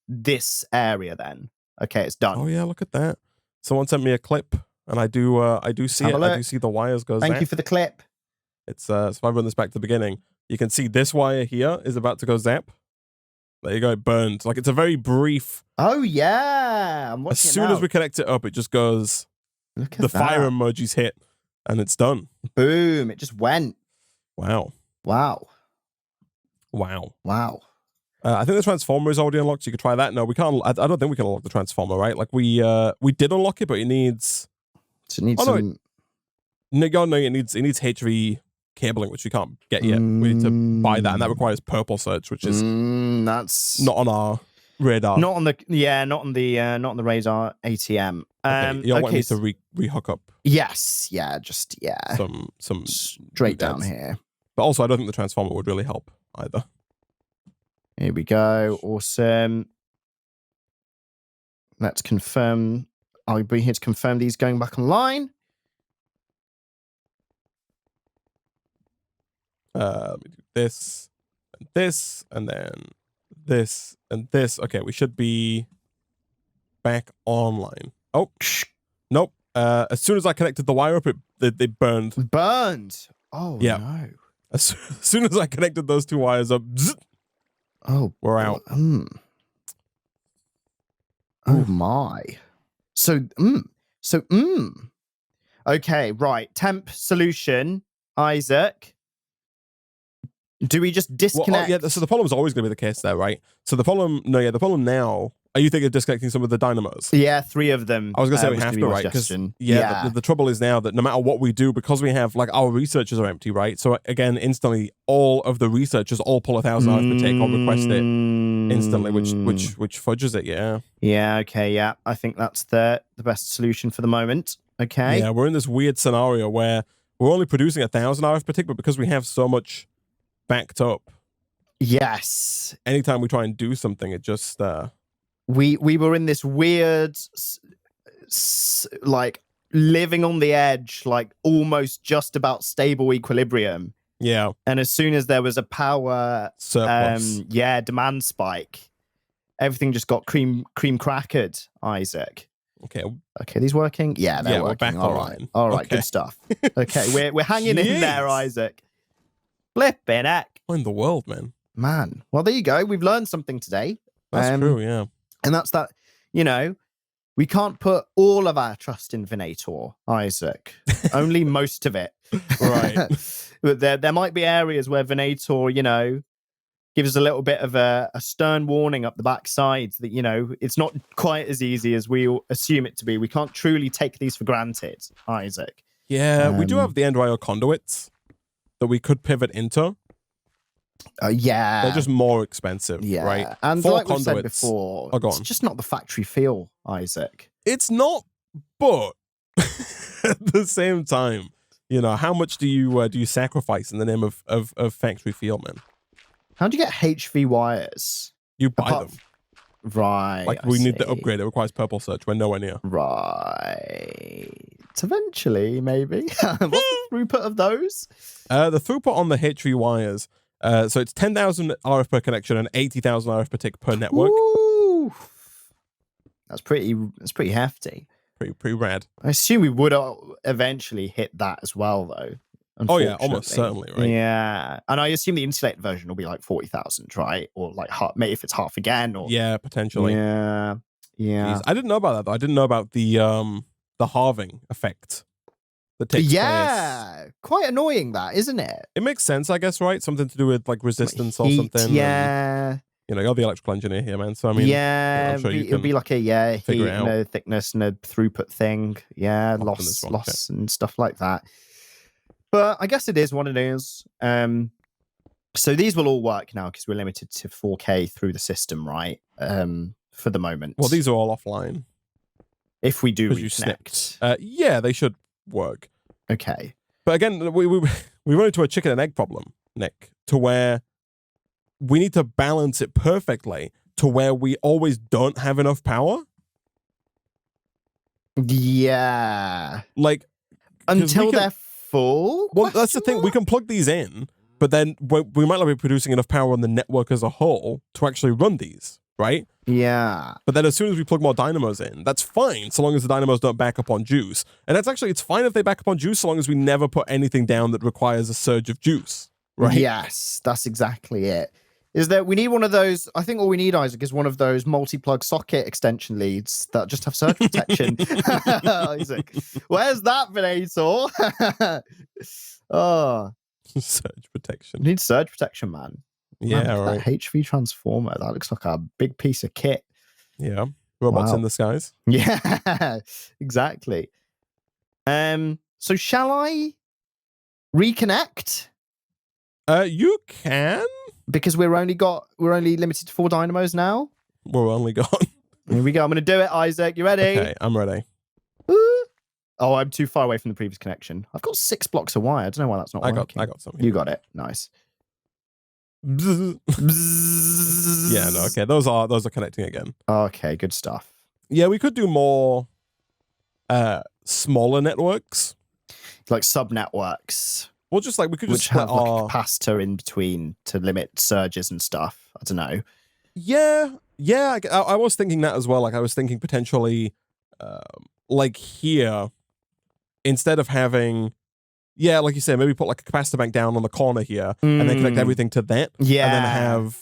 this area then. Okay, it's done. Oh, yeah, look at that. Someone sent me a clip, and I do see it. I do see the wires go Thank you for the clip. It's so if I run this back to the beginning, you can see this wire here is about to go zap. There you go, it burned. Like, it's a very brief... Oh, yeah. I'm watching as soon as we connect it up, it just goes... Look at the that. fire emojis hit, and it's done. Boom. It just went. Wow. I think the transformer is already unlocked, so you could try that. No, we can't... I don't think we can unlock the transformer, right? Like, we did unlock it, but it needs... So it needs some... No, it needs HV cabling, which we can't get yet. We need to buy that, and that requires purple search, which is that's not on our radar. Not on the radar ATM. You'll want me to rehook up. Yes, some straight down here. But also, I don't think the transformer would really help either. Here we go. Awesome. Let's confirm. I'll be here to confirm these going back online. Let me do this, and then this, and this. Okay, we should be back online. Oh, nope. As soon as I connected the wire up, they burned. Burned? Oh, yeah. No. As soon as I connected those 2 wires up, we're out. Oh, my. Okay, right. Temp solution, Isaac. Do we just disconnect? Well, so the problem is always going to be the case there, right? So the problem now, are you thinking of disconnecting some of the dynamos? Yeah, 3 of them. I was going to say we have to, right? Because the trouble is now that no matter what we do, because we have, like, our researchers are empty, right? So again, instantly, all of the researchers all pull 1,000 hours per take or request it instantly, which fudges it, yeah. Yeah, okay, yeah. I think that's the best solution for the moment. Okay. Yeah, we're in this weird scenario where we're only producing 1,000 hours per tick, but because we have so much backed up. Yes. Anytime we try and do something, it just... We were in this weird, like, living on the edge, like, almost just about stable equilibrium. Yeah. And as soon as there was a power... surplus. Demand spike, everything just got cream crackered, Isaac. Okay, these working? Yeah, they're working. All right. Okay. Good stuff. Okay, we're hanging in there, Isaac. Flipping heck. What in the world, man? Well, there you go. We've learned something today. That's true, yeah. And that's that, we can't put all of our trust in Venator, Isaac. Only most of it. Right. But there might be areas where Venator, gives us a little bit of a stern warning up the backside that, you know, it's not quite as easy as we assume it to be. We can't truly take these for granted, Isaac. Yeah, we do have the NDYO conduits that we could pivot into. Yeah. They're just more expensive, right? And 4 like we said conduits before, are gone. it's just not the factory feel, Isaac. It's not, but at the same time, you know, how much do you sacrifice in the name of factory feel, man? How do you get HV wires? You buy them. Right. Like, we need the upgrade. It requires purple search. We're nowhere near. Right. Eventually, maybe. What's the throughput of those? The throughput on the HV wires, so it's 10,000 RF per connection and 80,000 RF per tick per network. Ooh. That's pretty hefty. Pretty rad. I assume we would eventually hit that as well, though. Oh yeah, almost certainly, right? Yeah, and I assume the insulated version will be like 40,000, right? Or like maybe if it's half again, or yeah, potentially. Yeah. Jeez, I didn't know about that though. I didn't know about the halving effect that takes place. Quite annoying, that, isn't it? It makes sense, I guess, right? Something to do with like resistance or something. Yeah. And, you know, you're the electrical engineer here, man. So I mean, I'm sure it'll be like a heat and a thickness and a throughput thing. Yeah, loss and stuff like that. But I guess it is what it is. So these will all work now because we're limited to 4K through the system, right? For the moment. Well, these are all offline. If we do reconnect. Yeah, they should work. Okay. But again, we run into a chicken and egg problem, Nick, to where we need to balance it perfectly to where we always don't have enough power. Yeah. Like, until they're full? Well, that's the thing. We can plug these in, but then we might not be producing enough power on the network as a whole to actually run these, right? Yeah. But then as soon as we plug more dynamos in, that's fine, so long as the dynamos don't back up on juice. And it's fine if they back up on juice, so long as we never put anything down that requires a surge of juice, right? Yes, that's exactly it. Is that we need one of those, I think all we need, Isaac, is one of those multi-plug socket extension leads that just have surge protection. Isaac, where's that, Venator? Oh. Surge protection. We need surge protection, man. Yeah, man, right. That HV transformer, that looks like a big piece of kit. Yeah. Robots in the skies. Yeah, exactly. So shall I reconnect? You can. Because we're only limited to 4 dynamos now. We're only gone. Here we go. I'm going to do it, Isaac. You ready? Okay, I'm ready. Oh, I'm too far away from the previous connection. I've got 6 blocks of wire. I don't know why that's not working. I got some. You got it. Nice. Yeah, no, okay. Those are connecting again. Okay, good stuff. Yeah, we could do more smaller networks. Like sub-networks. Well, just like we could just have like a capacitor in between to limit surges and stuff. I don't know. Yeah. I was thinking that as well. Like I was thinking potentially, like here, instead of having, like you said, maybe put like a capacitor bank down on the corner here, and then connect everything to that. Yeah, and then have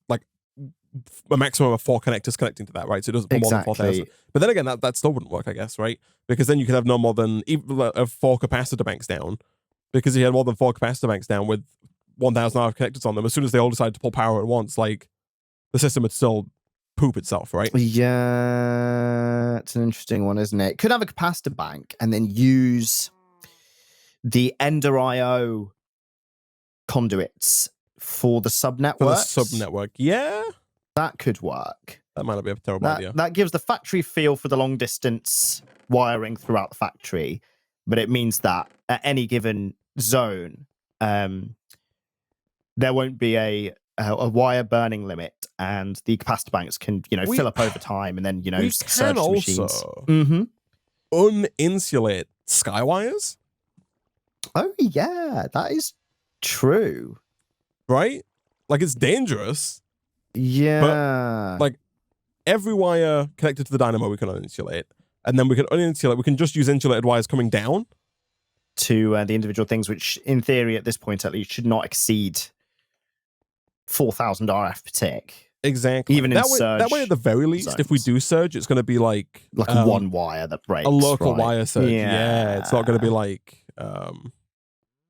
like a maximum of 4 connectors connecting to that, right? So it doesn't put more than 4,000. But then again, that still wouldn't work, I guess, right? Because then you could have no more than 4 capacitor banks down. Because if you had more than 4 capacitor banks down with 1,000 RF connectors on them, as soon as they all decided to pull power at once, like, the system would still poop itself, right? Yeah, it's an interesting one, isn't it? Could have a capacitor bank and then use the Ender IO conduits for the subnetworks. For the subnetwork, yeah. That could work. That might not be a terrible idea. That gives the factory feel for the long distance wiring throughout the factory, but it means that at any given zone, there won't be a wire burning limit, and the capacitor banks can fill up over time, and then surge the machines. Uninsulate skywires. Oh yeah, that is true. Right? Like it's dangerous. Yeah. But like every wire connected to the dynamo we can uninsulate, and then we can uninsulate. We can just use insulated wires coming down to the individual things, which in theory at this point at least should not exceed 4,000 RF per tick. Exactly. Even that way, at the very least, zones. If we do surge, it's going to be like one wire that breaks. A local right? wire surge. Yeah. It's not going to be like an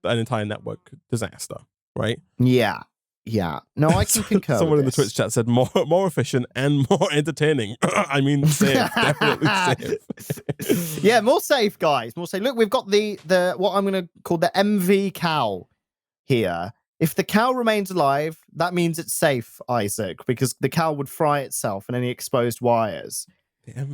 entire network disaster, right? Yeah. Yeah. No, I can concur. Someone in the this. Twitch chat said more efficient and more entertaining. I mean, safe, definitely safe. Yeah, more safe, guys. More safe. Look, we've got the what I'm going to call the MV cow here. If the cow remains alive, that means it's safe, Isaac, because the cow would fry itself in any exposed wires.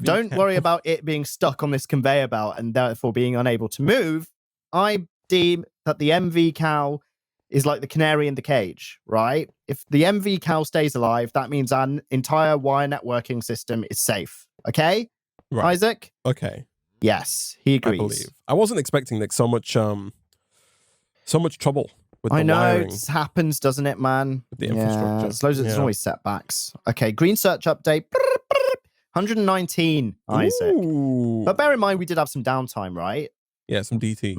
Don't worry about it being stuck on this conveyor belt and therefore being unable to move. I deem that the MV cow is like the canary in the cage, right? If the MV cow stays alive, that means our entire wire networking system is safe. Okay? Right. Isaac? Okay. Yes, he agrees. I believe. I wasn't expecting like so much trouble with the I know, wiring. it happens, doesn't it, man? With the infrastructure. There's always setbacks. Okay, green search update. 119, Isaac. Ooh. But bear in mind, we did have some downtime, right? Yeah, some DT.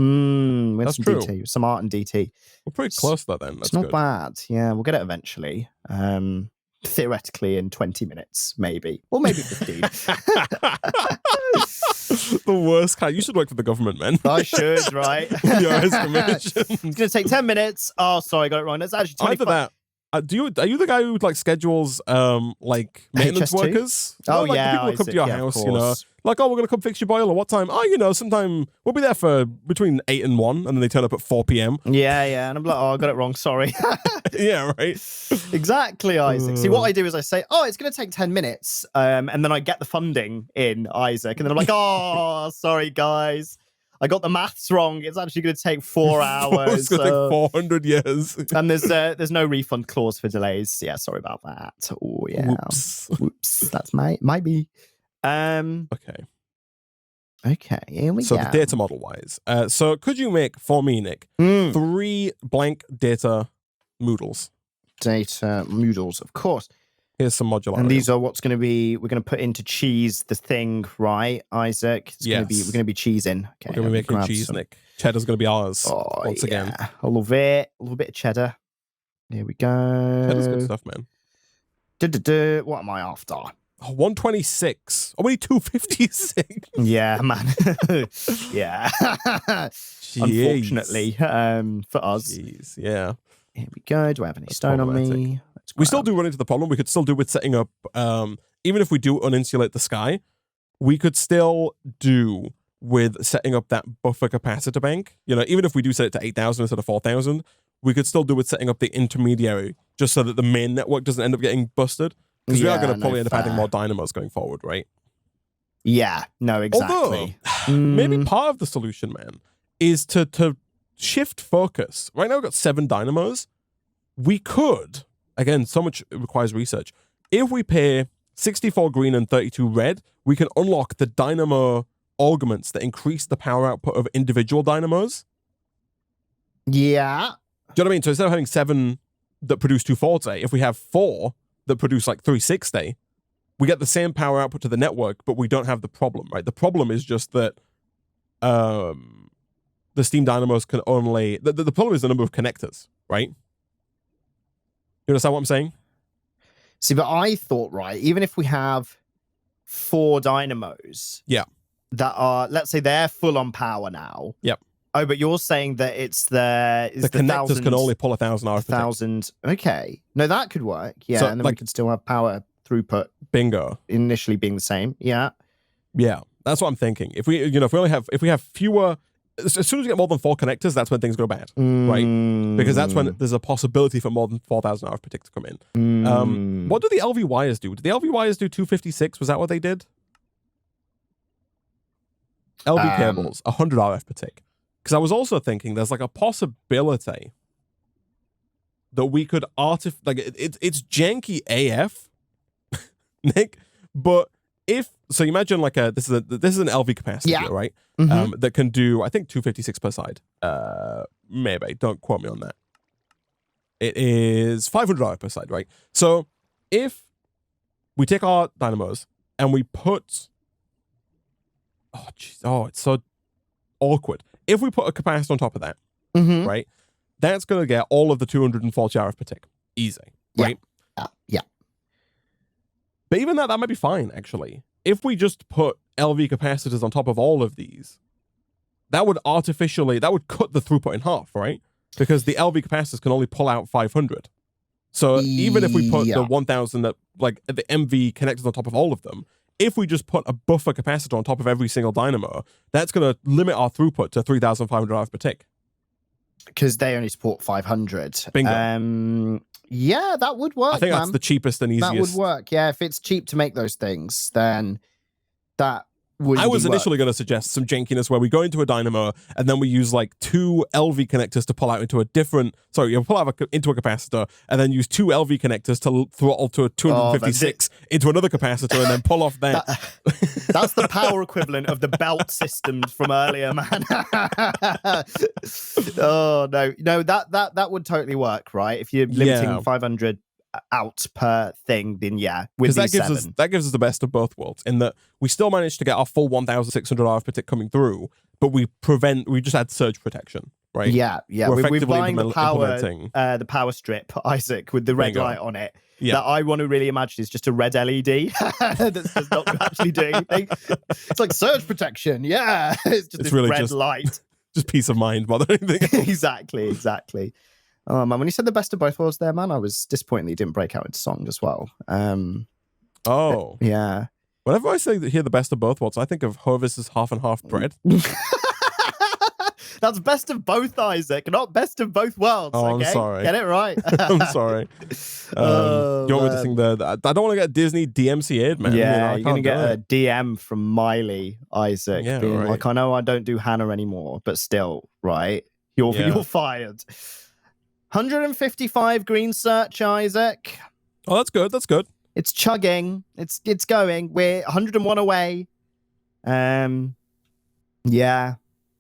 We had some true. DT, some art and DT. We're pretty close to that then. That's it's not good. bad. Yeah, we'll get it eventually. Theoretically in 20 minutes, maybe. Or maybe 15. The worst kind. You should work for the government, man. I should, right? It's going to take 10 minutes. Oh, sorry, I got it wrong. That's actually 25. Either that. Are you the guy who like schedules like maintenance HS2? workers? Oh, like, yeah. People who come to your house, you know. Like, oh, we're going to come fix your boiler. What time? Oh, you know, sometime we'll be there for between 8 and 1, and then they turn up at 4 p.m. Yeah. And I'm like, oh, I got it wrong. Sorry. Yeah, right. Exactly, Isaac. See, what I do is I say, oh, it's going to take 10 minutes. And then I get the funding in, Isaac. And then I'm like, oh, sorry, guys. I got the maths wrong. It's actually going to take 4 hours. It's going to take 400 years. And there's no refund clause for delays. Yeah, sorry about that. Oh, yeah. Whoops. That's might be. Okay, here we go. So the data model wise, so could you make for me, Nick, 3 blank data moodles? Data moodles, of course. Here's some modularity. And these are what's going to be, we're going to put into cheese the thing, right, Isaac? We're going to be cheesing. Okay, we're going to be making cheese, Nick. Cheddar's going to be ours once again. I love it. A little bit of cheddar. There we go. Cheddar's good stuff, man. What am I after? 126. Oh, we need 256. Yeah, man. Yeah. Unfortunately, for us. Jeez, yeah. Here we go. Do I have any stone on me? We still do run into the problem. We could still do with setting up, even if we do uninsulate the sky, we could still do with setting up that buffer capacitor bank. You know, even if we do set it to 8,000 instead of 4,000, we could still do with setting up the intermediary just so that the main network doesn't end up getting busted. Because we are going to probably end up adding more dynamos going forward, right? Yeah, no, exactly. Although, maybe part of the solution, man, is to shift focus. Right now we've got 7 dynamos. We could, again, so much requires research. If we pay 64 green and 32 red, we can unlock the dynamo augments that increase the power output of individual dynamos. Yeah. Do you know what I mean? So instead of having 7 that produce 240, if we have 4 that produce like 360, we get the same power output to the network, but we don't have the problem, right? The problem is just that the Steam dynamos can only... The problem is the number of connectors, right? You understand what I'm saying? See, but I thought, right, even if we have 4 dynamos... Yeah. That are, let's say they're full on power now. Yep. Oh, but you're saying that it's the connectors can only pull 1,000 RF. 1,000. Okay. No, that could work. Yeah, so, and then we could still have power throughput. Bingo. Initially being the same. Yeah. Yeah, that's what I'm thinking. If we have fewer, as soon as we get more than 4 connectors, that's when things go bad, right? Because that's when there's a possibility for more than 4,000 RF per tick to come in. What do the LV wires do? Did the LV wires do 256? Was that what they did? LV cables, 100 RF per tick. Because I was also thinking there's like a possibility that we could it's janky AF, Nick. But so imagine like this is an LV capacitor, right? Mm-hmm. That can do I think 256 per side. Maybe don't quote me on that. It is 500 RF per side, right? So if we take our dynamos and we put it's so awkward. If we put a capacitor on top of that, right, that's going to get all of the 240 RF per tick. Easy, right? Yeah. But even that might be fine, actually. If we just put LV capacitors on top of all of these, that would cut the throughput in half, right? Because the LV capacitors can only pull out 500. So even if we put Yeah. the 1000 that like the MV connectors on top of all of them, if we just put a buffer capacitor on top of every single dynamo, that's going to limit our throughput to 3,500 RF per tick. Because they only support 500. Bingo. Yeah, that would work. I think that's the cheapest and easiest. That would work. Yeah, if it's cheap to make those things, then that would. I was initially going to suggest some jankiness where we go into a dynamo and then we use like 2 LV connectors to pull out into a different. Sorry, you pull out into a capacitor and then use 2 LV connectors to throttle to a 256 into another capacitor and then pull off that. That's the power equivalent of the belt systems from earlier, man. Oh no, that would totally work, right? If you're limiting 500 out per thing, then yeah, with that gives us the best of both worlds in that we still managed to get our full 1,600 RF per tick coming through, but we just add surge protection, right? Yeah. We're buying the power strip, Isaac, with the red light on it. Yeah. That I want to really imagine is just a red LED that's just not actually doing anything. It's like surge protection. Yeah, it's just this really red light. Just peace of mind more than anything. Exactly. Oh man, when you said the best of both worlds there, man, I was disappointed that you didn't break out into song as well. Yeah. Whenever I say hear the best of both worlds, I think of Hovis's half and half bread. That's best of both, Isaac, not best of both worlds. Oh, okay? I'm sorry. Get it right. I'm sorry. You want me to sing I don't want to get Disney DMCA'd, man. Yeah, you're going to get a DM from Miley, Isaac, being right. like, I know I don't do Hannah anymore, but still, right? You're fired. 155 green search, Isaac. Oh, that's good. That's good. It's chugging. It's going. We're 101 away. Yeah,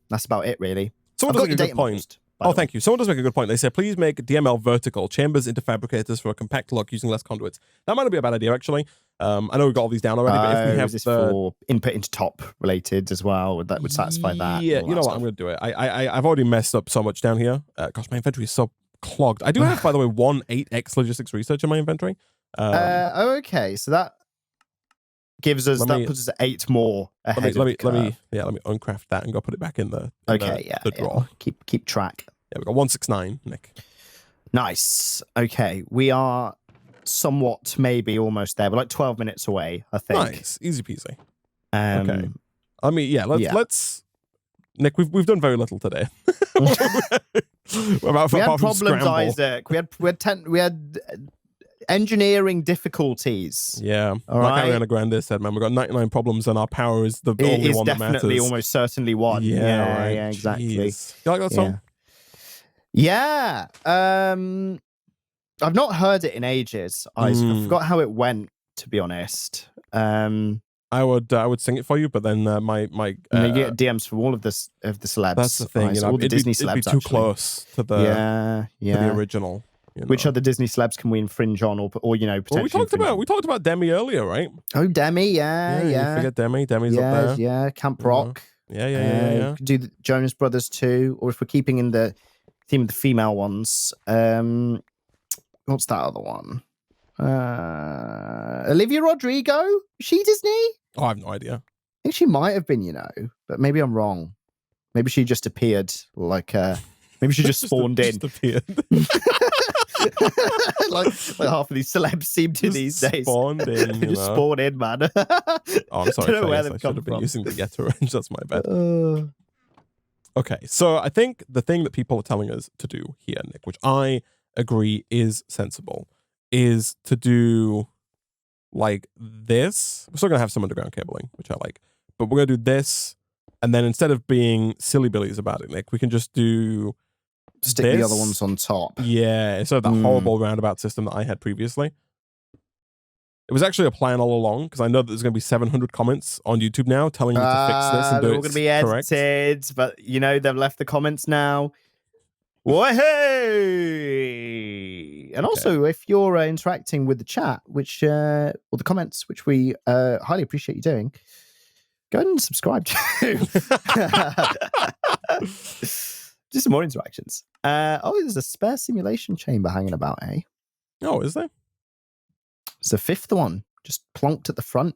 that's about it, really. Someone does make a good point. Thank you. Someone does make a good point. They say, please make DML vertical chambers into fabricators for a compact look using less conduits. That might not be a bad idea, actually. I know we've got all these down already, but if we have for input into top related as well, that would satisfy that. Yeah, you know what? I'm going to do it. I've already messed up so much down here. Gosh, my inventory is so clogged. I do have, by the way, 1 8x logistics research in my inventory. Okay, so that gives us puts us at 8 more ahead. Let me uncraft that and go put it back in the drawer. Keep track. Yeah, we got 169, Nick. Nice. Okay, we are somewhat maybe almost there. We're like 12 minutes away, I think. Nice, easy peasy. Okay. Let's Nick, we've done very little today. We had problems, Isaac. We had engineering difficulties. Yeah. Like Ariana Grande said, man, we've got 99 problems and our power is the only one that matters. Definitely almost certainly one. Yeah, yeah, exactly. Jeez. You like that song? Yeah. I've not heard it in ages, Isaac. I forgot how it went, to be honest. I would sing it for you, but then you get DMs from all of the celebs. That's the thing, all the Disney celebs. It'd be too close to the to the original. You know. Which other Disney celebs can we infringe on, or potentially? Well, we talked about Demi earlier, right? Oh, Demi, yeah. You forget Demi. Demi's up there. Yeah, Camp Rock. Yeah. Do the Jonas Brothers too, or if we're keeping in the theme of the female ones, what's that other one? Olivia Rodrigo? Is she Disney? Oh, I have no idea. I think she might have been, but maybe I'm wrong. Maybe she just appeared like maybe she just spawned in. Just appeared. like half of these celebs seem to these days. Spawned in, just spawn in, man. I'm sorry, I should have been using the getter range. That's my bad. Okay, so I think the thing that people are telling us to do here, Nick, which I agree is sensible, is to do like this. We're still going to have some underground cabling, which I like, but we're going to do this, and then instead of being silly billies about it, Nick, we can just do stick the other ones on top. Yeah, instead of that horrible roundabout system that I had previously. It was actually a plan all along, because I know that there's going to be 700 comments on YouTube now telling me to fix this and do it correct. They're all going to be edited, but they've left the comments now. Hey! And also, if you're interacting with the chat, which or the comments, which we highly appreciate you doing, go ahead and subscribe to. Do some more interactions. There's a spare simulation chamber hanging about, eh? Oh, is there? It's the 5th one, just plonked at the front.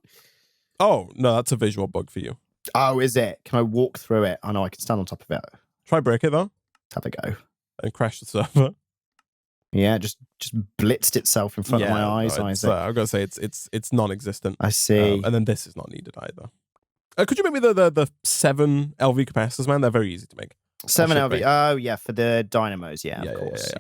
Oh, no, that's a visual bug for you. Oh, is it? Can I walk through it? I know I can stand on top of it. Try break it, though. Have a go. And crash the server. Yeah, just blitzed itself in front of my eyes, Isaac. I'm gonna say it's non-existent. I see. And then this is not needed either. Could you make me the 7 LV capacitors, man? They're very easy to make. 7 LV. Oh yeah, for the dynamos. Yeah, of course.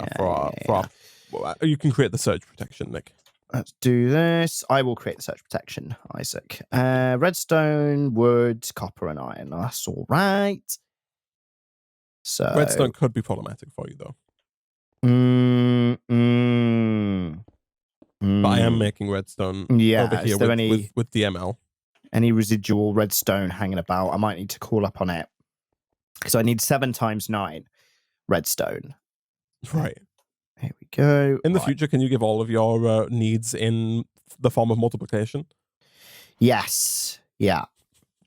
You can create the surge protection, Nick. Let's do this. I will create the surge protection, Isaac. Redstone, wood, copper, and iron. That's all right. So redstone could be problematic for you, though. But I am making redstone over here with DML. Any residual redstone hanging about, I might need to call up on it. So I need 7 times 9 redstone. Right. Here we go. In the future, can you give all of your needs in the form of multiplication? Yes. Yeah.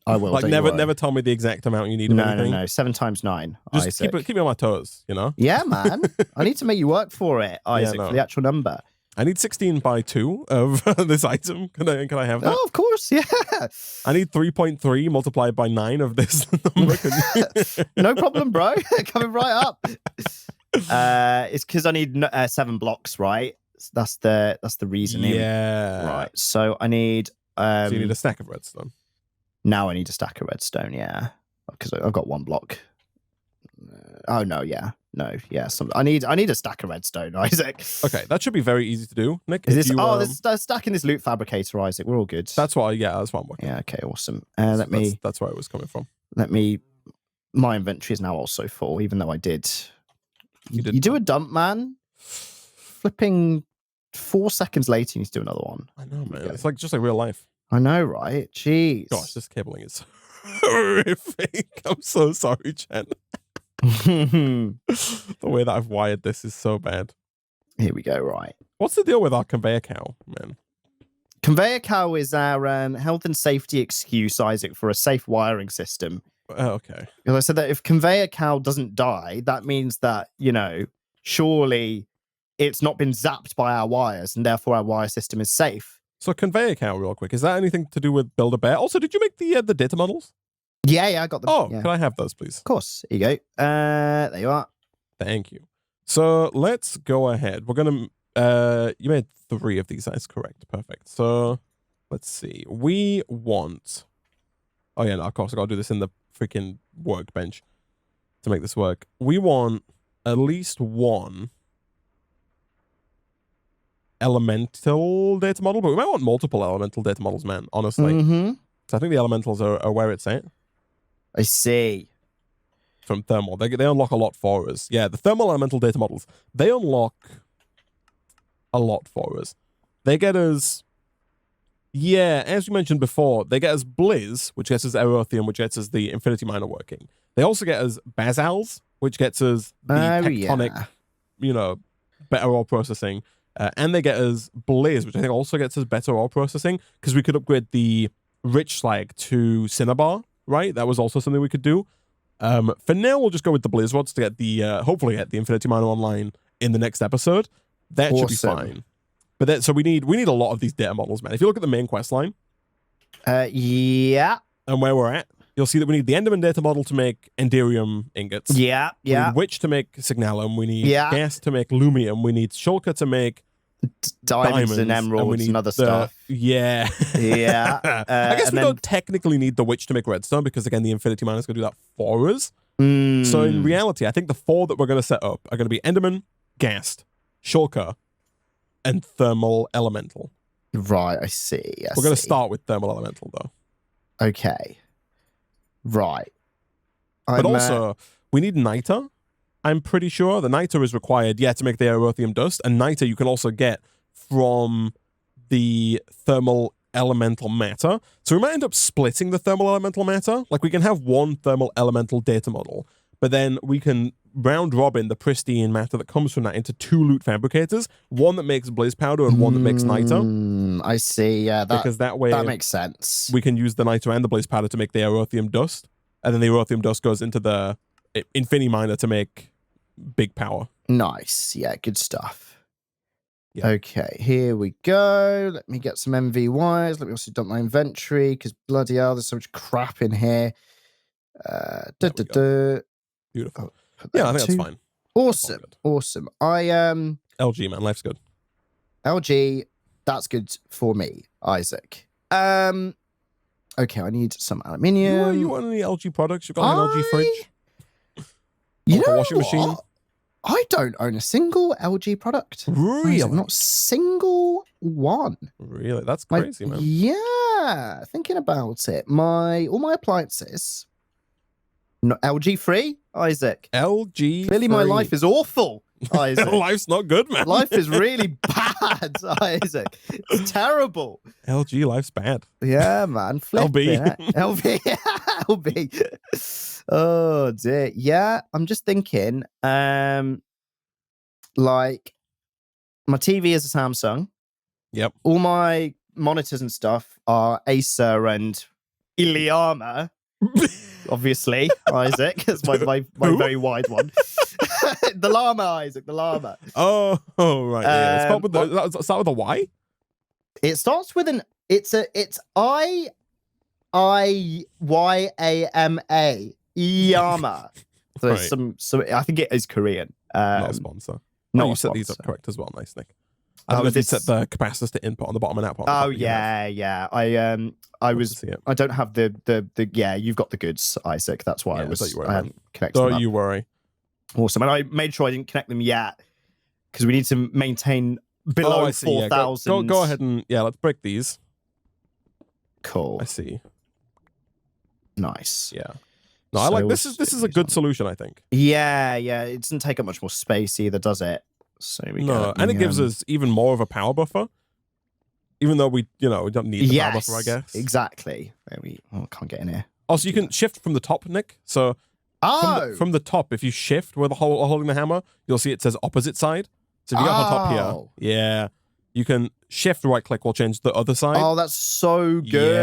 I will. Like never tell me the exact amount you need of anything. No. 7 times 9. Just Isaac. keep me on my toes, you know? Yeah, man. I need to make you work for it, Isaac, for the actual number. I need 16 by 2 of this item. Can I have that? Oh, of course, yeah. I need 3.3 multiplied by 9 of this number. No problem, bro. Coming right up. It's because I need 7 blocks, right? That's the reasoning. Yeah. Right. So I need. So you need a stack of redstone. Now I need a stack of redstone. Yeah, because I've got 1 block. Oh no, yeah. No, yeah. I need a stack of redstone, Isaac. Okay, that should be very easy to do, Nick. Is this? There's stacking this loot fabricator, Isaac. We're all good. That's what I'm working. Yeah. Okay. Awesome. That's where it was coming from. My inventory is now also full, even though I did. You do a dump, man. Flipping 4 seconds later, you need to do another one. I know, man. It's just like real life. I know, right? Jeez. Gosh, this cabling is horrific. I'm so sorry, Chen. The way that I've wired this is so bad. Here we go, right. What's the deal with our conveyor cow, man? Conveyor cow is our health and safety excuse, Isaac, for a safe wiring system. Okay. Because I said that if conveyor cow doesn't die, that means that, surely it's not been zapped by our wires, and therefore our wire system is safe. So conveyor cow, real quick, is that anything to do with Build-A-Bear? Also, did you make the data models? Yeah, I got them. Oh, can I have those, please? Of course. Here you go. There you are. Thank you. So let's go ahead. We're going to... you made 3 of these, that's correct. Perfect. So let's see. We want... Oh, yeah, no, of course, I got to do this in the freaking workbench to make this work. We want at least 1 elemental data model, but we might want multiple elemental data models, man, honestly. So I think the elementals are where it's at. I see. From thermal. They unlock a lot for us. Yeah, the thermal elemental data models, they unlock a lot for us. They get us... Yeah, as you mentioned before, they get us Blizz, which gets us Aerothium, which gets us the Infinity Miner working. They also get us Bazals, which gets us the tectonic, better ore processing. And they get us Blizz, which I think also gets us better ore processing, because we could upgrade the Rich Slag to Cinnabar, right? That was also something we could do. For now, we'll just go with the Blizz rods to get the, hopefully get the Infinity Miner online in the next episode. That should be fine. But so we need a lot of these data models, man. If you look at the main quest line, yeah, and where we're at, you'll see that we need the Enderman data model to make Enderium ingots. Yeah. We need Witch to make Signalum. We need Gas to make Lumium. We need Shulker to make diamonds and emeralds and other stuff. Yeah. I guess we don't technically need the Witch to make Redstone because, again, the Infinity Miner is going to do that for us. So in reality, I think the 4 that we're going to set up are going to be Enderman, Ghast, Shulker, and Thermal Elemental. Right, I see. We're going to start with Thermal Elemental, though. Okay. Right. But also, we need Niter. I'm pretty sure the Niter is required, to make the Aerothium dust. And Niter you can also get from the Thermal Elemental matter. So we might end up splitting the Thermal Elemental matter. Like, we can have 1 Thermal Elemental data model, but then we can round robin the pristine matter that comes from that into 2 loot fabricators. 1 that makes Blizz powder and 1 that makes Niter. I see, yeah. Because that way... That makes sense. We can use the Niter and the Blizz powder to make the Aerothium dust. And then the Aerothium dust goes into the Infinity Miner to make big power. Nice. Yeah, good stuff. Yeah. Okay, here we go. Let me get some MV wires. Let me also dump my inventory because bloody hell, there's so much crap in here. Beautiful. Yeah, I think that's fine. Awesome. I LG, man. Life's good. LG, that's good for me, Isaac. Okay, I need some aluminium. You want any LG products? You've got an LG fridge? You know a washing machine? I don't own a single LG product. Really? Isaac, not single one. Really? That's crazy, man. Yeah, thinking about it. All my appliances, not LG free, Isaac. LG Clearly free. my life is awful, Isaac. Life's not good, man. Life is really bad, Isaac. It's terrible. LG, life's bad. Yeah, man. LB. LB. LB. Oh, dear. Yeah, I'm just thinking, like, my TV is a Samsung. Yep. All my monitors and stuff are Acer and Iliama. Obviously, Isaac. That's my very wide one. The llama, Isaac, the llama. Oh, right. Yeah. Start with a Y? It starts with an it's Iyama. Iyama. So Right. some I think it is Korean. Not a sponsor. Not you a set these sponsor. up correct as well. Nice, Nick. I don't know if you set the capacitors to input on the bottom and output. Oh yeah. I don't have the yeah, you've got the goods, Isaac. That's why I hadn't connected them Don't up. you worry. Awesome. And I made sure I didn't connect them yet because we need to maintain below 4,000. Yeah. Go ahead and let's break these. Cool. I see. Nice. Yeah. No, I like this is a good solution, I think. Yeah. It doesn't take up much more space either, does it? So we no, and it gives us even more of a power buffer. Even though we don't need the power buffer, I guess. Exactly. Can't get in here. Also, you can shift from the top, Nick. So from the top, if you shift with holding the hammer, you'll see it says opposite side. So if you got on top here, yeah, you can shift right click will change the other side. Oh, that's so good.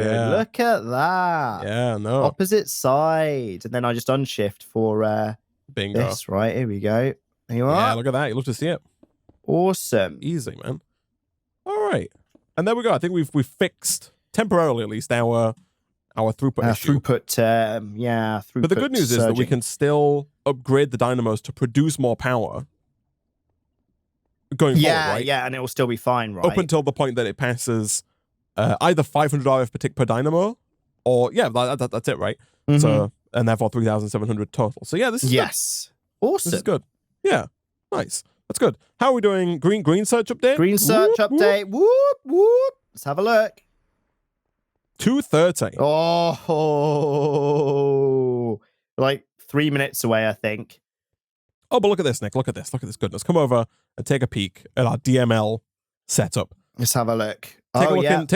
Yeah. Look at that. Yeah, no. Opposite side. And then I just unshift for bingo. this, right? Here we go. There you are. Yeah, look at that. You love to see it. Awesome. Easy, man. All right. And there we go. I think we've fixed, temporarily at least, our throughput issue. Throughput. But the good news is that we can still upgrade the dynamos to produce more power going forward, right? Yeah, and it will still be fine, right? Up until the point that it passes either 500 RF per tick per dynamo, or that's it, right? Mm-hmm. So and therefore 3,700 total. So yeah, this is good. This Awesome. is good. Yeah, nice. That's good. How are we doing? Green search update. Green search update. Whoop whoop. Let's have a look. 2:30. Oh, like 3 minutes away, I think. Oh, but look at this, Nick. Look at this. Look at this goodness. Come over and take a peek at our Dml setup. Let's have a look. Take a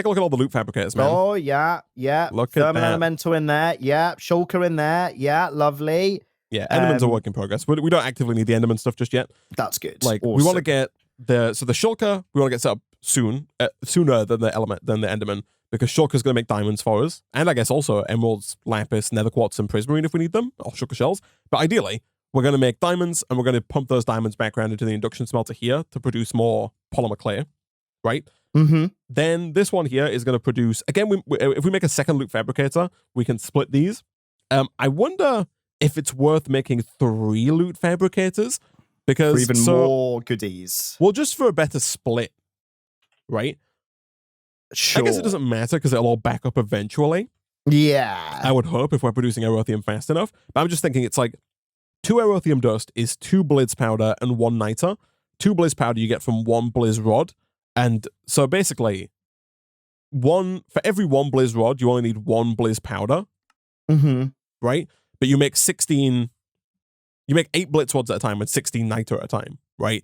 look at all the loop fabricators, man. Oh, yeah. Look at that. Thermal Elemental in there. Yeah. Shulker in there. Yeah. Lovely. Yeah, Enderman's a work in progress. We don't actively need the Enderman stuff just yet. That's good. Like, awesome. We want to get the Shulker, we want to get set up soon, sooner than the Enderman, because Shulker's going to make diamonds for us. And I guess also emeralds, lapis, nether quartz, and prismarine if we need them, or Shulker shells. But ideally, we're going to make diamonds, and we're going to pump those diamonds back around into the induction smelter here to produce more polymer clay, right? Mm-hmm. Then this one here is going to produce, again, if we make a second loop fabricator, we can split these. I wonder if it's worth making 3 loot fabricators, because for even more goodies. Well, just for a better split, right? Sure. I guess it doesn't matter because it'll all back up eventually. Yeah. I would hope if we're producing aerothium fast enough. But I'm just thinking it's like 2 aerothium dust is 2 blizz powder and 1 niter. 2 blizz powder you get from 1 blizz rod. And so basically, for every 1 blizz rod, you only need 1 blizz powder. Mm-hmm. Right? But you make 8 blitz rods at a time and 16 niter at a time, right?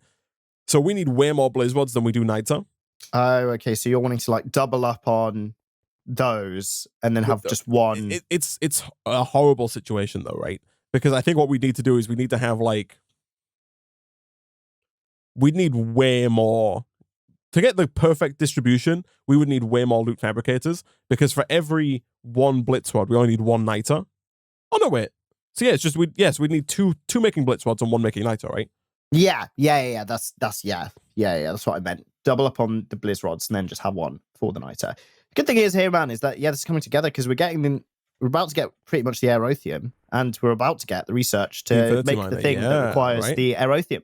So we need way more blizz rods than we do niter. Oh, okay. So you're wanting to like double up on those and then have just one. It's a horrible situation though, right? Because I think what we need to do is we need to have we need way more. To get the perfect distribution, we would need way more loot fabricators, because for every 1 blitz rod, we only need 1 niter. Oh no, wait. So yeah, it's just we'd need two making blitz rods and 1 making niter, right? Yeah. That's what I meant. Double up on the blizz rods and then just have 1 for the niter. Good thing is here, man, is that this is coming together because we're about to get pretty much the aerothium, and we're about to get the research to make the thing that requires the aerothium.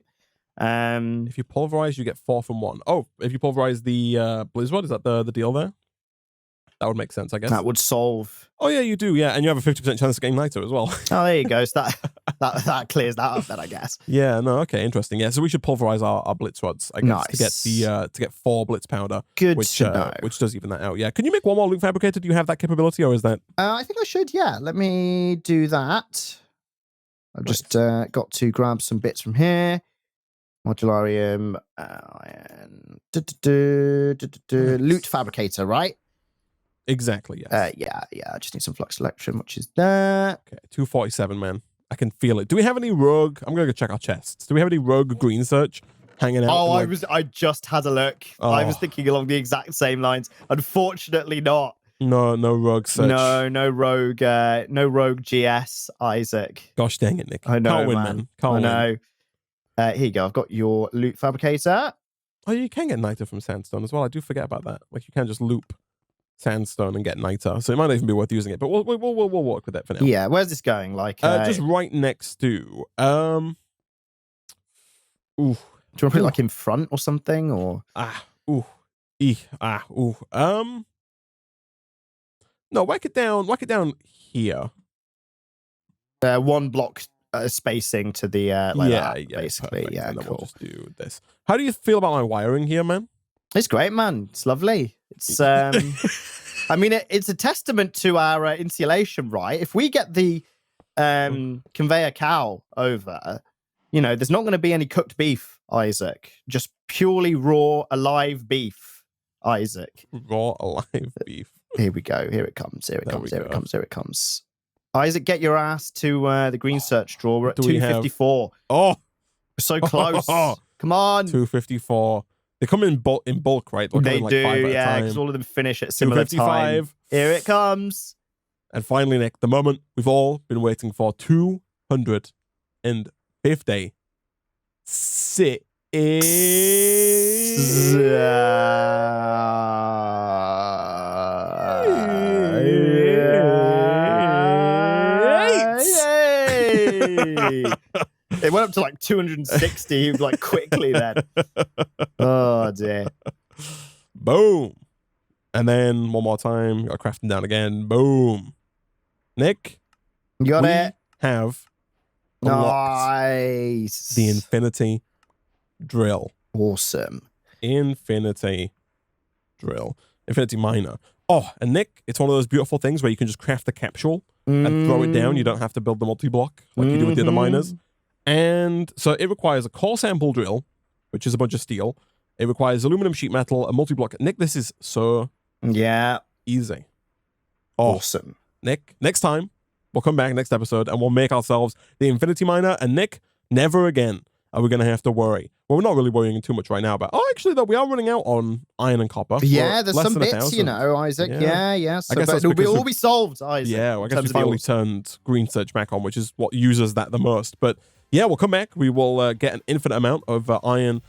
If you pulverize, you get 4 from 1. Oh, if you pulverize the Blizzard, is that the deal there? That would make sense, I guess. That would solve. Oh yeah, you do. Yeah, and you have a 50% chance of getting Niter as well. Oh, there you go. So that clears that up then, I guess. Yeah. No. Okay. Interesting. Yeah. So we should pulverize our Blitz rods, I guess, to get 4 Blitz powder. Good which, to know. Which does even that out. Yeah. Can you make one more loot fabricator? Do you have that capability, or is that? I think I should. Yeah. Let me do that. I've just got to grab some bits from here. Modularium, iron, loot fabricator, right? Exactly, yes. Yeah. I just need some flux selection, which is there. Okay, 247, man. I can feel it. Do we have any rogue? I'm gonna go check our chests. Do we have any rogue green search hanging out? Oh, I just had a look. Oh. I was thinking along the exact same lines. Unfortunately, not. No rogue search. No rogue GS, Isaac. Gosh dang it, Nick. I know, Can't win, man. Can't win. I know. Here you go. I've got your loot fabricator. Oh, you can get Niter from sandstone as well. I do forget about that. Like, you can just loop sandstone and get Niter, so it might not even be worth using it. But we'll work with it for now. Yeah, where's this going? Like, just right next to. Do you want to put it like in front or something, or No, whack it down here. 1 block spacing to the basically. Perfect. Yeah, and then cool. We'll just do this. How do you feel about my wiring here, man? It's great, man. It's lovely. It's I mean, it's a testament to our insulation, right? If we get the conveyor cow over, there's not going to be any cooked beef, Isaac. Just purely raw, alive beef, Isaac. Raw, alive beef. Here we go. Here it comes. Here it comes. Isaac, get your ass to the green search drawer. We're at 254. Oh, we're so close. Come on. 254. They come in bulk, right? They do, yeah, because all of them finish at similar time. Here it comes. And finally, Nick, the moment we've all been waiting for, 250. Sit. It went up to like 260 like quickly then. Oh dear. Boom. And then one more time, got crafting down again. Boom. Nick, you got it. Have nice the infinity drill. Awesome. Infinity drill. Infinity miner. Oh, and Nick, it's one of those beautiful things where you can just craft the capsule and throw it down. You don't have to build the multi-block like you do with the other miners. And so it requires a core sample drill, which is a bunch of steel. It requires aluminum sheet metal, a multi-block. Nick, this is so easy. Awesome. Nick, next time, we'll come back next episode and we'll make ourselves the Infinity Miner. And Nick, never again are we going to have to worry. Well, we're not really worrying too much right now, but actually, though, we are running out on iron and copper. Yeah, there's some bits, 1,000. Isaac. Yeah. So, I guess it'll all be solved, Isaac. Yeah, well, I guess we finally turned Green Search back on, which is what uses that the most. But yeah, we'll come back. We will get an infinite amount of iron,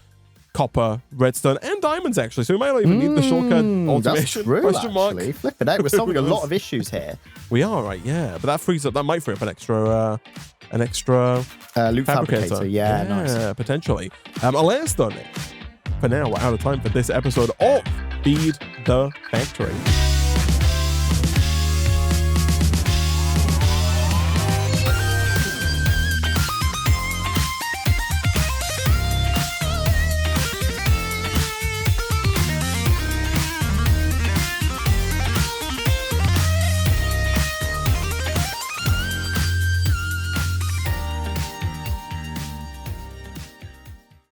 copper, redstone, and diamonds, actually. So we might not even need the shortcut automation. That's true, actually. Flip it out. We're solving a lot of issues here. We are, right? Yeah, but that might free up an extra loot fabricator. Yeah, nice. Potentially. Alas, though, Nick, for now, we're out of time for this episode of Feed the Factory.